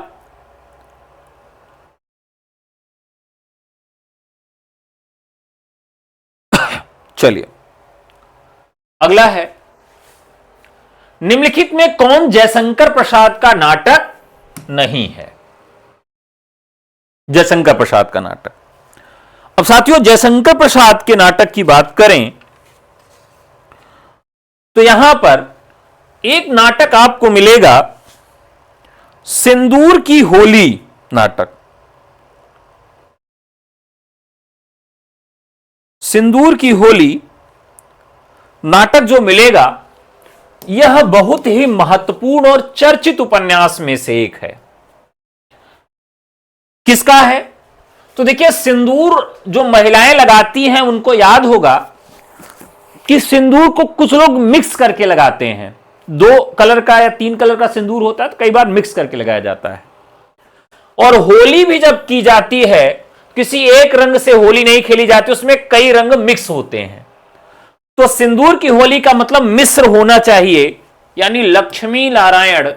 Speaker 1: चलिए अगला है, निम्नलिखित में कौन जयशंकर प्रसाद का नाटक नहीं है? जयशंकर प्रसाद का नाटक। अब साथियों जयशंकर प्रसाद के नाटक की बात करें तो यहां पर एक नाटक आपको मिलेगा, सिंदूर की होली नाटक। सिंदूर की होली नाटक जो मिलेगा यह बहुत ही महत्वपूर्ण और चर्चित उपन्यास में से एक है। किसका है? तो देखिए सिंदूर जो महिलाएं लगाती हैं उनको याद होगा कि सिंदूर को कुछ लोग मिक्स करके लगाते हैं। 2 कलर का या 3 कलर का सिंदूर होता है तो कई बार मिक्स करके लगाया जाता है। और होली भी जब की जाती है किसी एक रंग से होली नहीं खेली जाती, उसमें कई रंग मिक्स होते हैं। तो सिंदूर की होली का मतलब मिश्र होना चाहिए, यानी लक्ष्मी नारायण,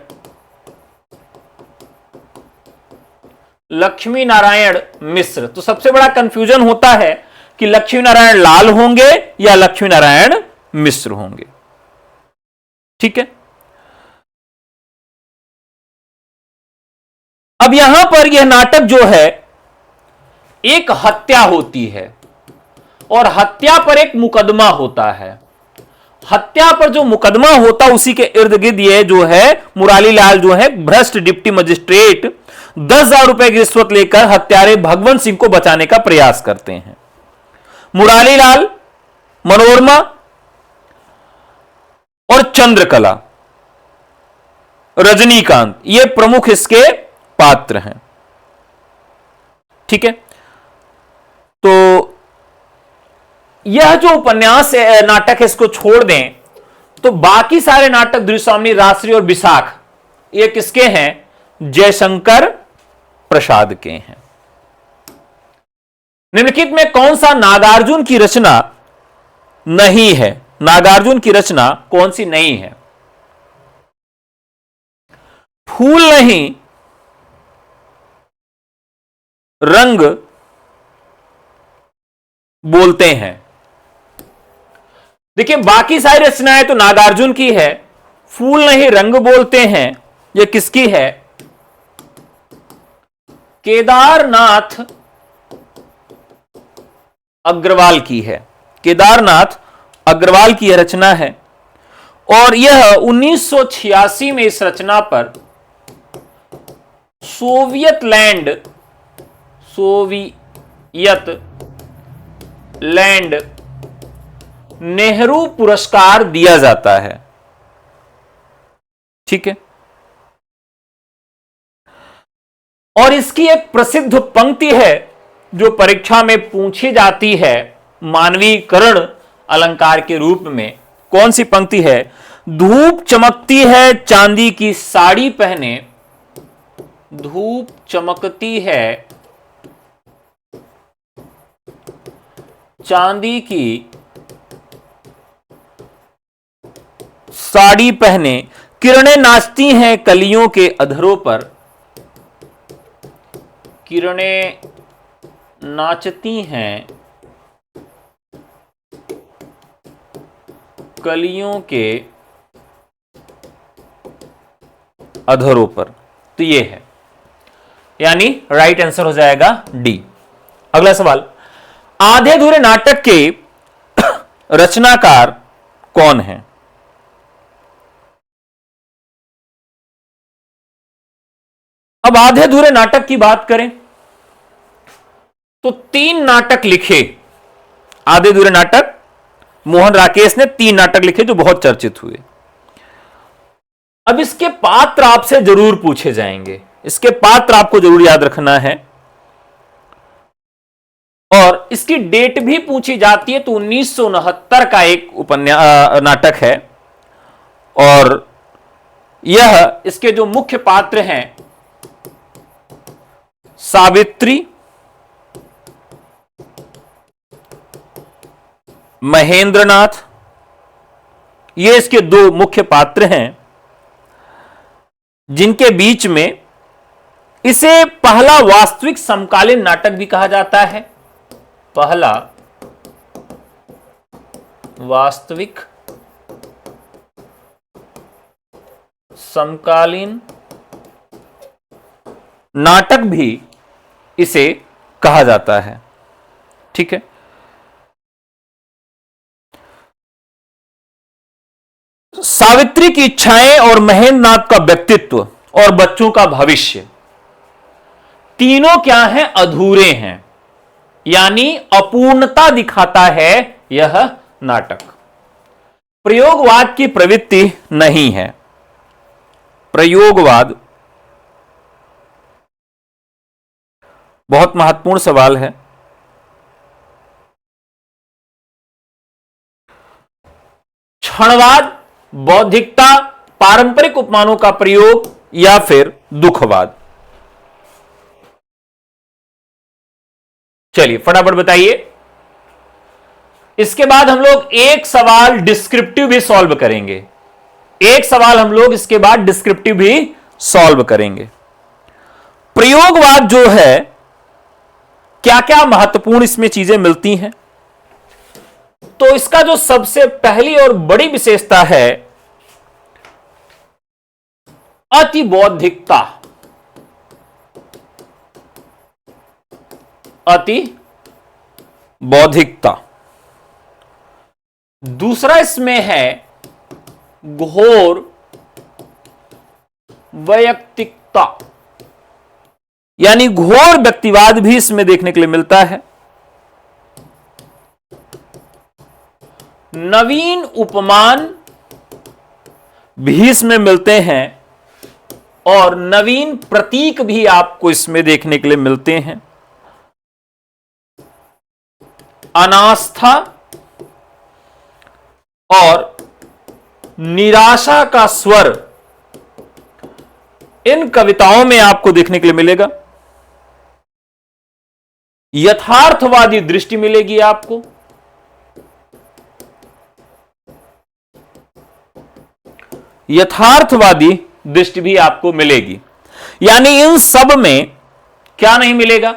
Speaker 1: लक्ष्मी नारायण मिश्र। तो सबसे बड़ा कंफ्यूजन होता है कि लक्ष्मी नारायण लाल होंगे या लक्ष्मी नारायण मिश्र होंगे। ठीक है, अब यहां पर यह नाटक जो है, एक हत्या होती है और हत्या पर एक मुकदमा होता है। हत्या पर जो मुकदमा होता उसी के इर्द गिर्द ये जो है मुरारी लाल जो है भ्रष्ट डिप्टी मजिस्ट्रेट 10,000 रुपए की रिश्वत लेकर हत्यारे भगवंत सिंह को बचाने का प्रयास करते हैं। मुरारी लाल, मनोरमा और चंद्रकला, रजनीकांत, ये प्रमुख इसके पात्र हैं। ठीक है, तो यह जो उपन्यास नाटक है इसको छोड़ दें तो बाकी सारे नाटक द्विस्वामिनी, राजश्री और विशाख ये किसके हैं? जयशंकर प्रसाद के हैं। निम्नलिखित में कौन सा नागार्जुन की रचना नहीं है? नागार्जुन की रचना कौन सी नहीं है? फूल नहीं, रंग बोलते हैं। देखिए बाकी सारी रचनाएं तो नागार्जुन की है, फूल नहीं रंग बोलते हैं ये किसकी है? केदारनाथ अग्रवाल की है। केदारनाथ अग्रवाल की यह रचना है और यह 1986 में इस रचना पर सोवियत लैंड नेहरू पुरस्कार दिया जाता है। ठीक है, और इसकी एक प्रसिद्ध पंक्ति है जो परीक्षा में पूछी जाती है मानवीकरण अलंकार के रूप में। कौन सी पंक्ति है? धूप चमकती है चांदी की साड़ी पहने, धूप चमकती है चांदी की साड़ी पहने, किरणें नाचती हैं कलियों के अधरों पर, किरणें नाचती हैं कलियों के अधरों पर। तो ये है, यानी राइट आंसर हो जाएगा डी। अगला सवाल, आधे अधूरे नाटक के रचनाकार कौन है? अब आधे अधूरे नाटक की बात करें तो 3 नाटक लिखे आधे अधूरे नाटक। मोहन राकेश ने 3 नाटक लिखे जो बहुत चर्चित हुए। अब इसके पात्र आपसे जरूर पूछे जाएंगे, इसके पात्र आपको जरूर याद रखना है और इसकी डेट भी पूछी जाती है। तो 1969 का एक उपन्यास नाटक है और यह इसके जो मुख्य पात्र हैं सावित्री, महेंद्रनाथ, ये इसके 2 मुख्य पात्र हैं जिनके बीच में इसे पहला वास्तविक समकालीन नाटक भी कहा जाता है। पहला वास्तविक समकालीन नाटक भी इसे कहा जाता है। ठीक है, सावित्री की इच्छाएं और महेंद्रनाथ का व्यक्तित्व और बच्चों का भविष्य तीनों क्या हैं? अधूरे हैं, यानी अपूर्णता दिखाता है यह नाटक। प्रयोगवाद की प्रवृत्ति नहीं है। प्रयोगवाद बहुत महत्वपूर्ण सवाल है। क्षणवाद, बौद्धिकता, पारंपरिक उपमानों का प्रयोग या फिर दुखवाद? चलिए फटाफट बताइए। इसके बाद हम लोग एक सवाल डिस्क्रिप्टिव भी सॉल्व करेंगे। एक सवाल हम लोग इसके बाद डिस्क्रिप्टिव भी सॉल्व करेंगे। प्रयोगवाद जो है, क्या क्या महत्वपूर्ण इसमें चीजें मिलती हैं, तो इसका जो सबसे पहली और बड़ी विशेषता है, अतिबौद्धिकता। अति बौद्धिकता। दूसरा इसमें है घोर वैयक्तिकता, यानी घोर व्यक्तिवाद भी इसमें देखने के लिए मिलता है। नवीन उपमान भी इसमें मिलते हैं और नवीन प्रतीक भी आपको इसमें देखने के लिए मिलते हैं। अनास्था और निराशा का स्वर इन कविताओं में आपको देखने के लिए मिलेगा। यथार्थवादी दृष्टि मिलेगी आपको। यथार्थवादी दृष्टि भी आपको मिलेगी, यानी इन सब में क्या नहीं मिलेगा,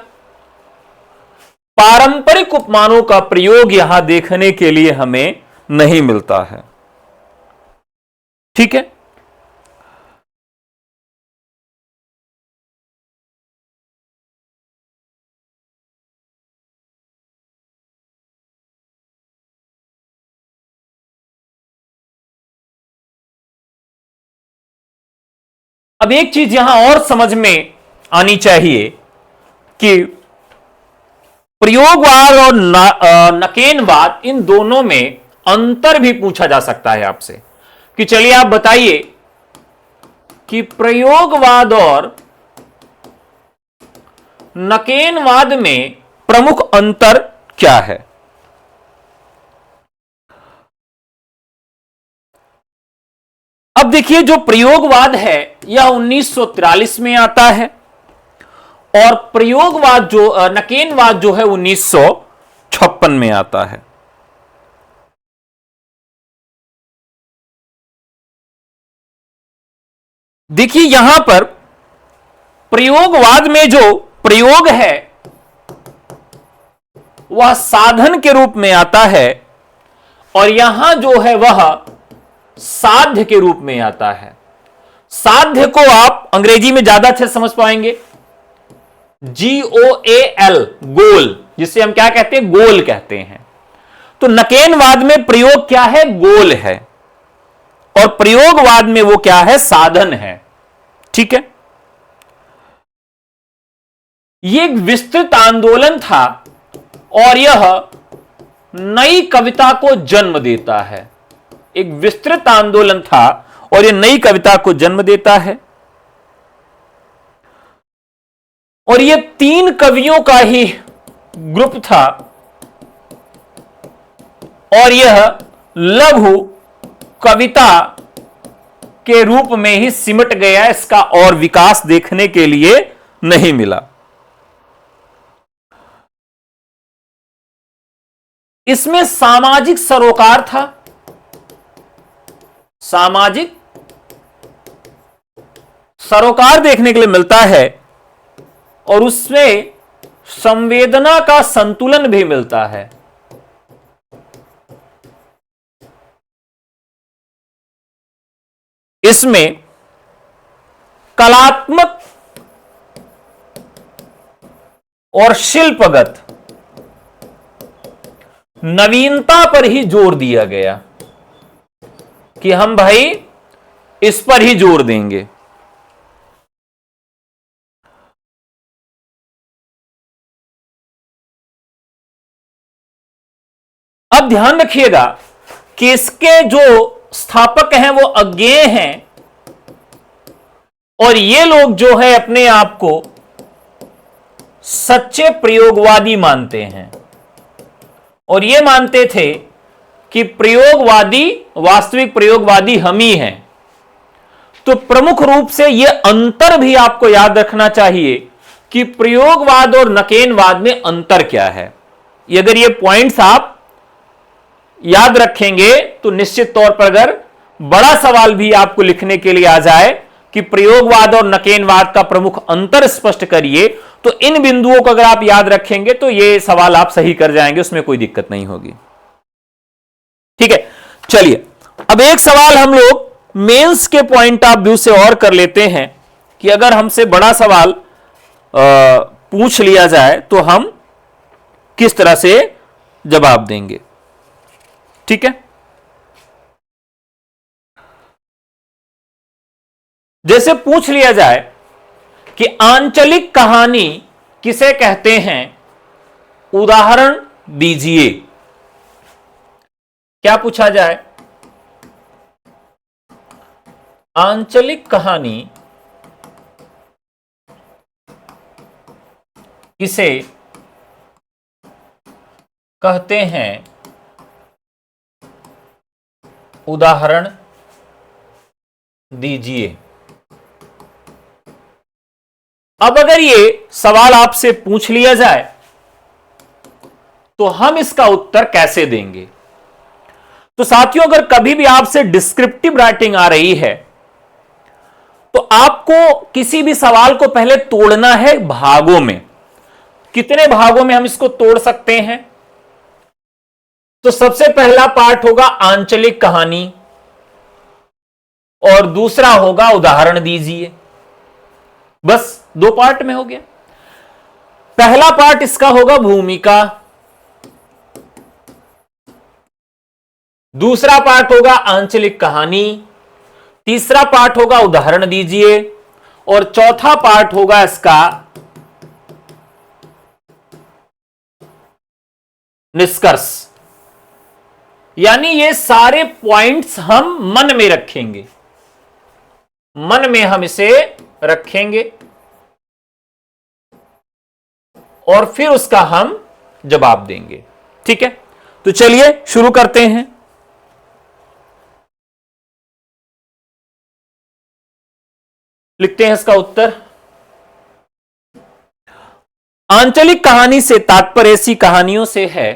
Speaker 1: पारंपरिक उपमानों का प्रयोग यहां देखने के लिए हमें नहीं मिलता है। ठीक है। अब एक चीज यहां और समझ में आनी चाहिए कि प्रयोगवाद और नकेनवाद, इन दोनों में अंतर भी पूछा जा सकता है आपसे कि चलिए आप बताइए कि प्रयोगवाद और नकेनवाद में प्रमुख अंतर क्या है। अब देखिए, जो प्रयोगवाद है यह 1943 में आता है और प्रयोगवाद जो नकेनवाद जो है 1956 में आता है। देखिए यहां पर प्रयोगवाद में जो प्रयोग है वह साधन के रूप में आता है और यहां जो है वह साध्य के रूप में आता है। साध्य को आप अंग्रेजी में ज्यादा अच्छे समझ पाएंगे, GOAL, गोल, जिसे हम क्या कहते हैं, गोल कहते हैं। तो नकेनवाद में प्रयोग क्या है, गोल है, और प्रयोगवाद में वो क्या है, साधन है। ठीक है। यह एक विस्तृत आंदोलन था और यह नई कविता को जन्म देता है। एक विस्तृत आंदोलन था और यह नई कविता को जन्म देता है और यह 3 कवियों का ही ग्रुप था और यह लघु कविता के रूप में ही सिमट गया। इसका और विकास देखने के लिए नहीं मिला। इसमें सामाजिक सरोकार था, सामाजिक सरोकार देखने के लिए मिलता है और उसमें संवेदना का संतुलन भी मिलता है। इसमें कलात्मक और शिल्पगत नवीनता पर ही जोर दिया गया कि हम भाई इस पर ही जोर देंगे। अब ध्यान रखिएगा कि इसके जो स्थापक हैं वो अज्ञेय हैं और ये लोग जो है अपने आप को सच्चे प्रयोगवादी मानते हैं और ये मानते थे कि प्रयोगवादी, वास्तविक प्रयोगवादी हम ही हैं। तो प्रमुख रूप से यह अंतर भी आपको याद रखना चाहिए कि प्रयोगवाद और नकेनवाद में अंतर क्या है। अगर ये पॉइंट्स आप याद रखेंगे तो निश्चित तौर पर अगर बड़ा सवाल भी आपको लिखने के लिए आ जाए कि प्रयोगवाद और नकेनवाद का प्रमुख अंतर स्पष्ट करिए, तो इन बिंदुओं को अगर आप याद रखेंगे तो यह सवाल आप सही कर जाएंगे, उसमें कोई दिक्कत नहीं होगी। ठीक है, चलिए अब एक सवाल हम लोग मेंस के पॉइंट ऑफ व्यू से और कर लेते हैं कि अगर हमसे बड़ा सवाल पूछ लिया जाए तो हम किस तरह से जवाब देंगे। ठीक है, जैसे पूछ लिया जाए कि आंचलिक कहानी किसे कहते हैं, उदाहरण दीजिए। क्या पूछा जाए? आंचलिक कहानी किसे कहते हैं, उदाहरण दीजिए। अब अगर ये सवाल आपसे पूछ लिया जाए तो हम इसका उत्तर कैसे देंगे? तो साथियों, अगर कभी भी आपसे डिस्क्रिप्टिव राइटिंग आ रही है तो आपको किसी भी सवाल को पहले तोड़ना है भागों में। कितने भागों में हम इसको तोड़ सकते हैं? तो सबसे पहला पार्ट होगा आंचलिक कहानी और दूसरा होगा उदाहरण दीजिए। बस 2 पार्ट में हो गया। पहला पार्ट इसका होगा भूमिका, दूसरा पार्ट होगा आंचलिक कहानी, तीसरा पार्ट होगा उदाहरण दीजिए और चौथा पार्ट होगा इसका निष्कर्ष। यानी ये सारे पॉइंट्स हम मन में रखेंगे, मन में हम इसे रखेंगे और फिर उसका हम जवाब देंगे। ठीक है, तो चलिए शुरू करते हैं। लिखते हैं इसका उत्तर। आंचलिक कहानी से तात्पर्य ऐसी कहानियों से है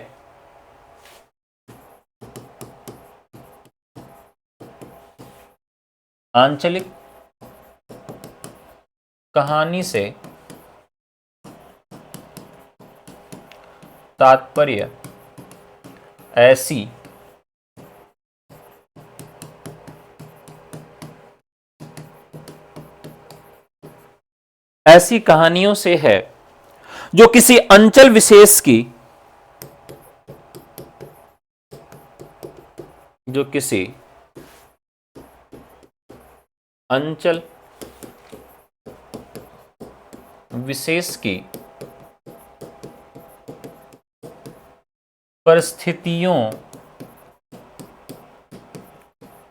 Speaker 1: आंचलिक कहानी से तात्पर्य ऐसी कहानियों से है जो किसी अंचल विशेष की अंचल विशेष की परिस्थितियों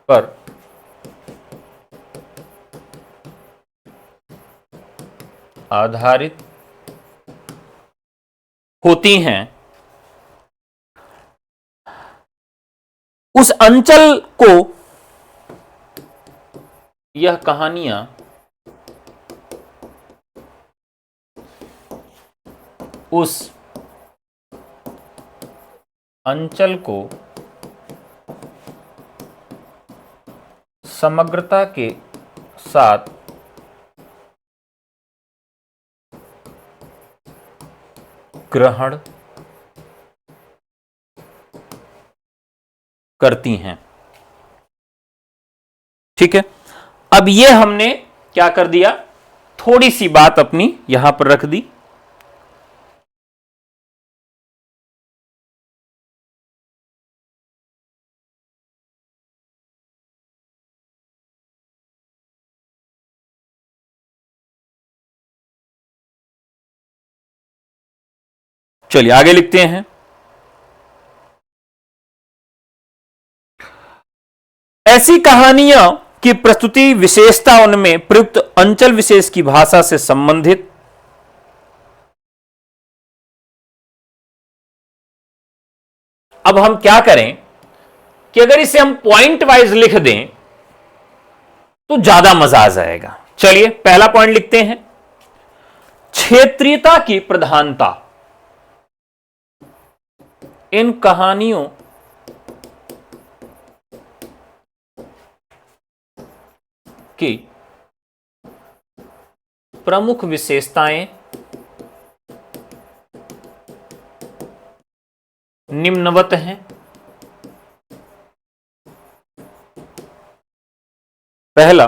Speaker 1: पर आधारित होती हैं। उस अंचल को यह कहानियां उस अंचल को समग्रता के साथ ग्रहण करती हैं। ठीक है, अब ये हमने क्या कर दिया, थोड़ी सी बात अपनी यहां पर रख दी। चलिए आगे लिखते हैं। ऐसी कहानियां की प्रस्तुति विशेषता उनमें प्रयुक्त अंचल विशेष की भाषा से संबंधित अब हम क्या करें कि अगर इसे हम पॉइंट वाइज लिख दें तो ज्यादा मजा आ जाएगा। चलिए पहला पॉइंट लिखते हैं, क्षेत्रीयता की प्रधानता इन कहानियों की प्रमुख विशेषताएं निम्नवत हैं। पहला,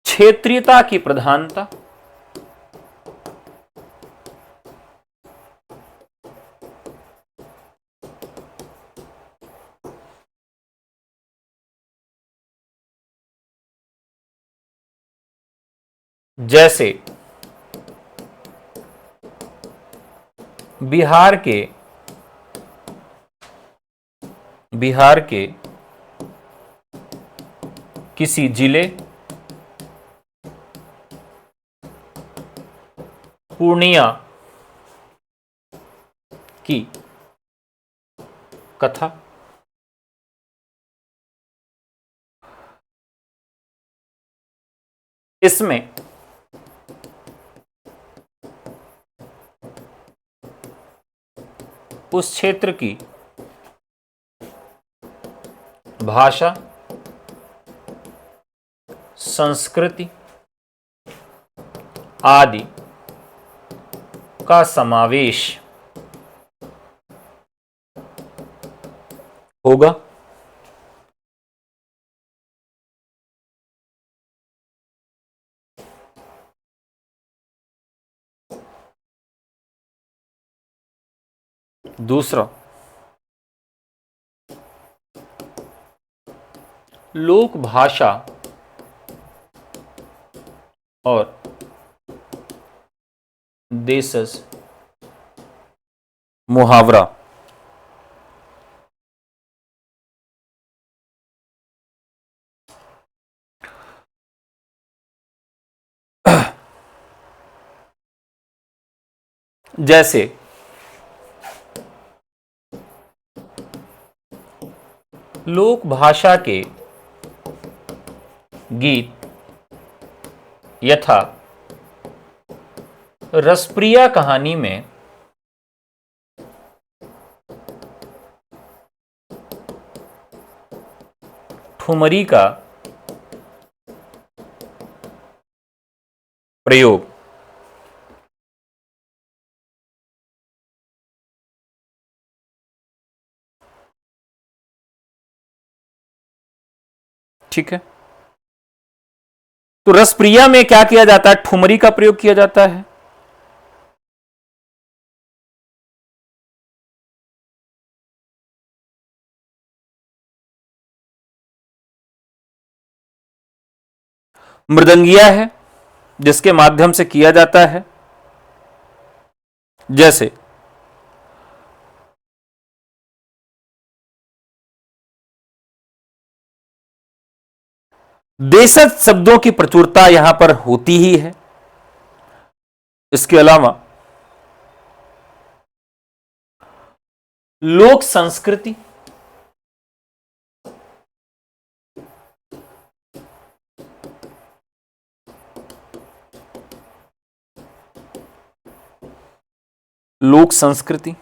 Speaker 1: क्षेत्रीयता की प्रधानता। जैसे बिहार के किसी जिले, पूर्णिया की कथा। इसमें उस क्षेत्र की भाषा, संस्कृति आदि का समावेश होगा। दूसरा, लोक भाषा और देशज मुहावरा। जैसे लोक भाषा के गीत यथा रसप्रिया कहानी में ठुमरी का प्रयोग ठीक है। तो रसप्रिया में क्या किया जाता है? ठुमरी का प्रयोग किया जाता है। मृदंगिया है जिसके माध्यम से किया जाता है। जैसे देशज शब्दों की प्रचुरता यहां पर होती ही है। इसके अलावा लोक संस्कृति, लोक संस्कृति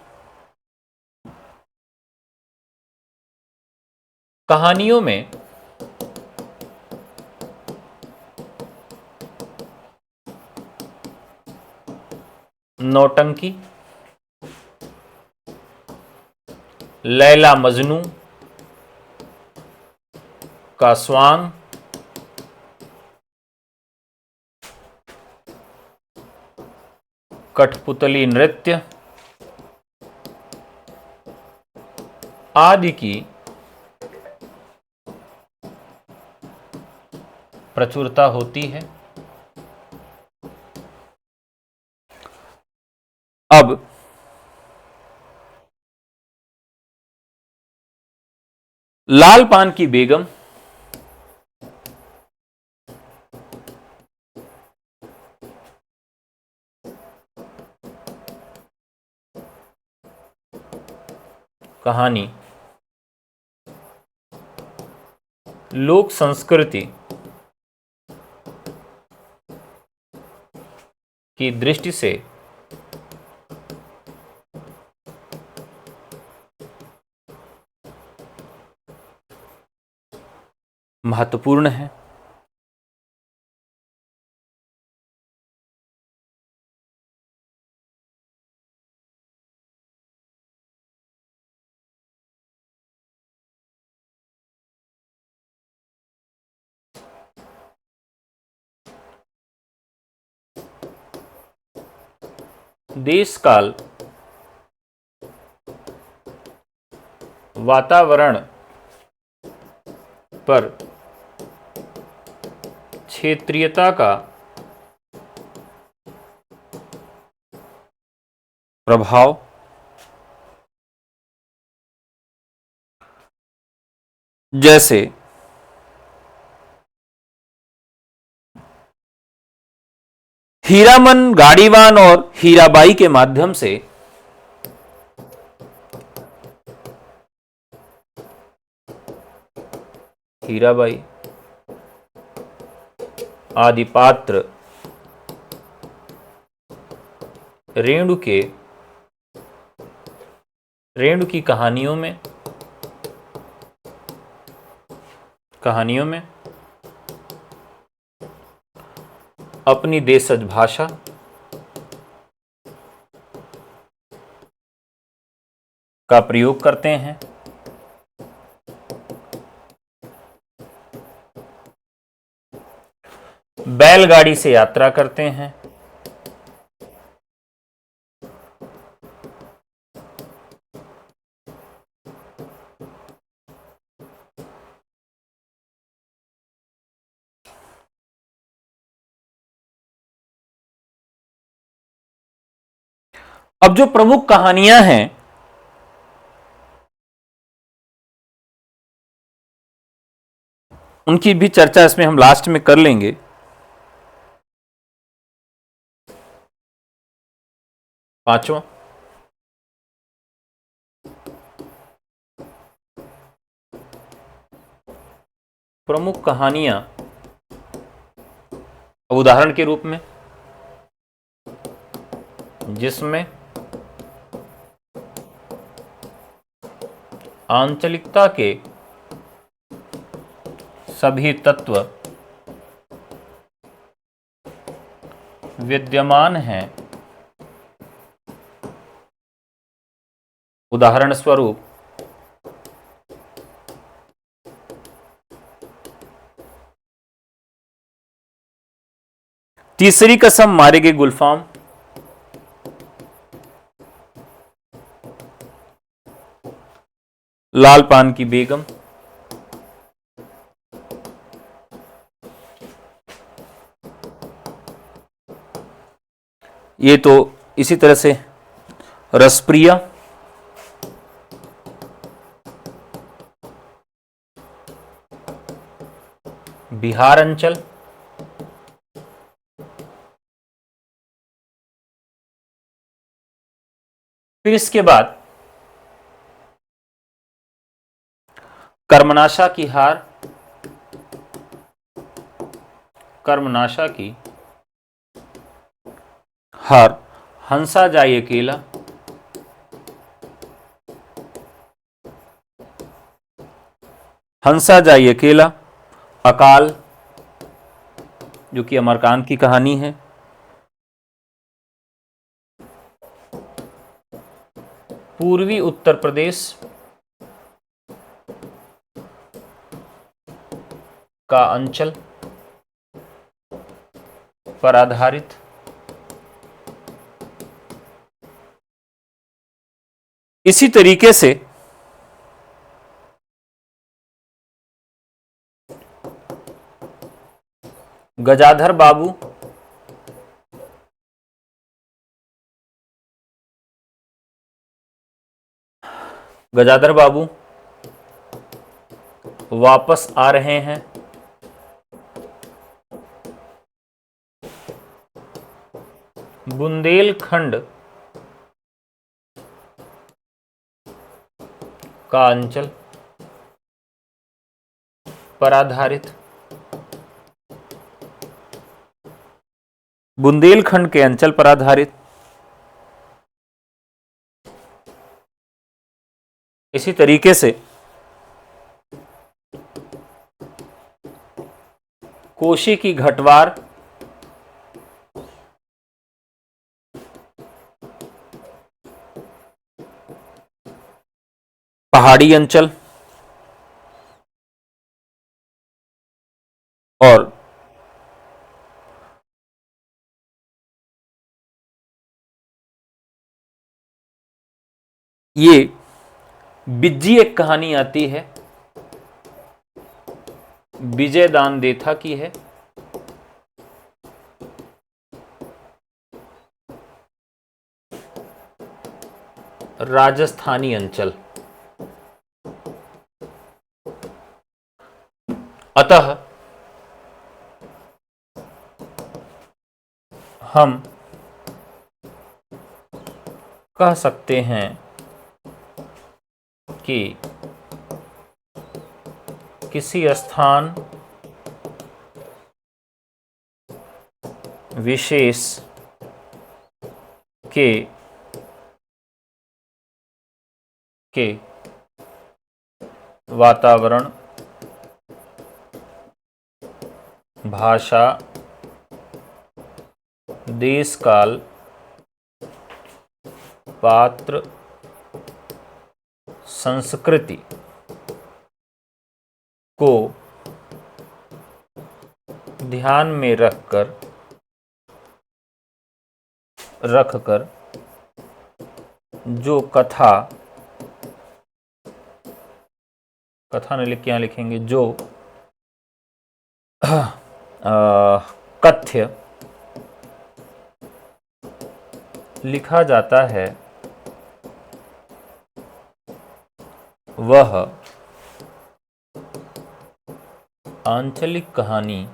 Speaker 1: कहानियों में नौटंकी, लैला मजनू का स्वांग, कठपुतली नृत्य आदि की प्रचुरता होती है। अब लाल पान की बेगम कहानी लोक संस्कृति की दृष्टि से महत्वपूर्ण है। देश काल, वातावरण पर क्षेत्रीयता का प्रभाव जैसे हीरामन गाड़ीवान और हीराबाई के माध्यम से हीराबाई आदि पात्र रेणु की कहानियों में अपनी देशज भाषा का प्रयोग करते हैं। बैलगाड़ी से यात्रा करते हैं। अब जो प्रमुख कहानियां हैं उनकी भी चर्चा इसमें हम लास्ट में कर लेंगे। पांचवा, प्रमुख कहानियां उदाहरण के रूप में जिसमें आंचलिकता के सभी तत्व विद्यमान हैं। उदाहरण स्वरूप तीसरी कसम मारेगे गुलफाम, लाल पान की बेगम, ये तो इसी तरह से रसप्रिया, बिहार अंचल, फिर इसके बाद कर्मनाशा की हार, कर्मनाशा की हार, हंसा जाए अकेला, हंसा जाए अकेला, अकाल जो कि अमरकांत की कहानी है, पूर्वी उत्तर प्रदेश का अंचल पर आधारित, इसी तरीके से गजाधर बाबू, गजाधर बाबू वापस आ रहे हैं, बुंदेलखंड का अंचल पर आधारित, बुंदेलखंड के अंचल पर आधारित, इसी तरीके से कोशी की घटवार, पहाड़ी अंचल और ये बिज्जी एक कहानी आती है, विजय दान देथा की है। राजस्थानी अंचल। अतः हम कह सकते हैं कि किसी स्थान विशेष के वातावरण, भाषा, देश काल, पात्र, संस्कृति को ध्यान में रखकर जो कथा ने लिख के यहाँ लिखेंगे, जो कथ्य लिखा जाता है वह आंचलिक कहानी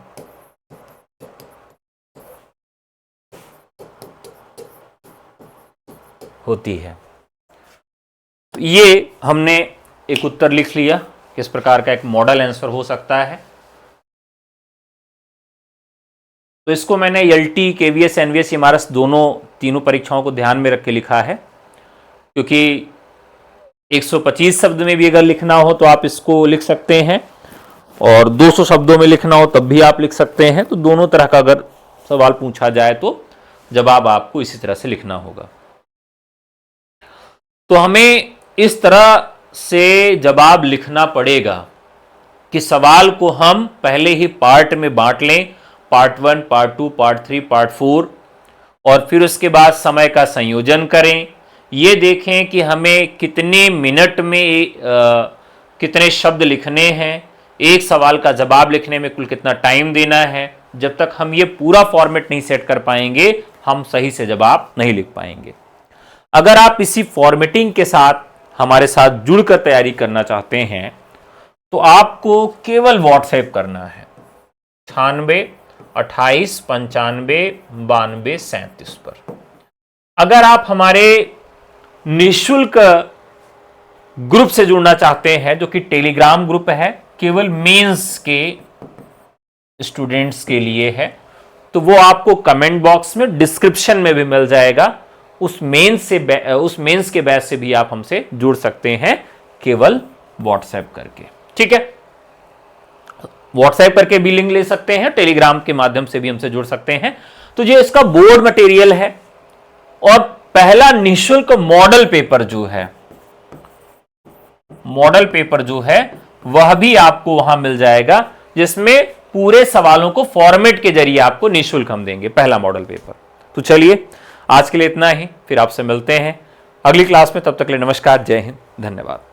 Speaker 1: होती है। ये हमने एक उत्तर लिख लिया, किस प्रकार का एक मॉडल आंसर हो सकता है। तो इसको मैंने एलटी, केवीएस, एनवीएस, एमआरएस तीनों परीक्षाओं को ध्यान में रख के लिखा है, क्योंकि 125 शब्द में भी अगर लिखना हो तो आप इसको लिख सकते हैं, और 200 शब्दों में लिखना हो तब भी आप लिख सकते हैं। तो दोनों तरह का अगर सवाल पूछा जाए तो जवाब आपको इसी तरह से लिखना होगा। तो हमें इस तरह से जवाब लिखना पड़ेगा कि सवाल को हम पहले ही पार्ट में बांट लें, पार्ट 1, पार्ट 2, पार्ट 3, पार्ट 4, और फिर उसके बाद समय का संयोजन करें। ये देखें कि हमें कितने मिनट में कितने शब्द लिखने हैं, एक सवाल का जवाब लिखने में कुल कितना टाइम देना है। जब तक हम ये पूरा फॉर्मेट नहीं सेट कर पाएंगे, हम सही से जवाब नहीं लिख पाएंगे। अगर आप इसी फॉर्मेटिंग के साथ हमारे साथ जुड़कर तैयारी करना चाहते हैं तो आपको केवल व्हाट्सएप करना है 98 28 95 92 37 पर। अगर आप हमारे निःशुल्क ग्रुप से जुड़ना चाहते हैं, जो कि टेलीग्राम ग्रुप है, केवल मेंस के स्टूडेंट्स के लिए है, तो वो आपको कमेंट बॉक्स में, डिस्क्रिप्शन में भी मिल जाएगा। उस मेंस के बैच से भी आप हमसे जुड़ सकते हैं, केवल व्हाट्सएप करके। ठीक है, व्हाट्सएप करके भी लिंक ले सकते हैं, टेलीग्राम के माध्यम से भी हमसे जुड़ सकते हैं। तो ये इसका बोर्ड मटेरियल है, और पहला निःशुल्क मॉडल पेपर जो है वह भी आपको वहां मिल जाएगा, जिसमें पूरे सवालों को फॉर्मेट के जरिए आपको निःशुल्क हम देंगे, पहला मॉडल पेपर। तो चलिए आज के लिए इतना ही, फिर आपसे मिलते हैं अगली क्लास में। तब तक के लिए नमस्कार, जय हिंद, धन्यवाद।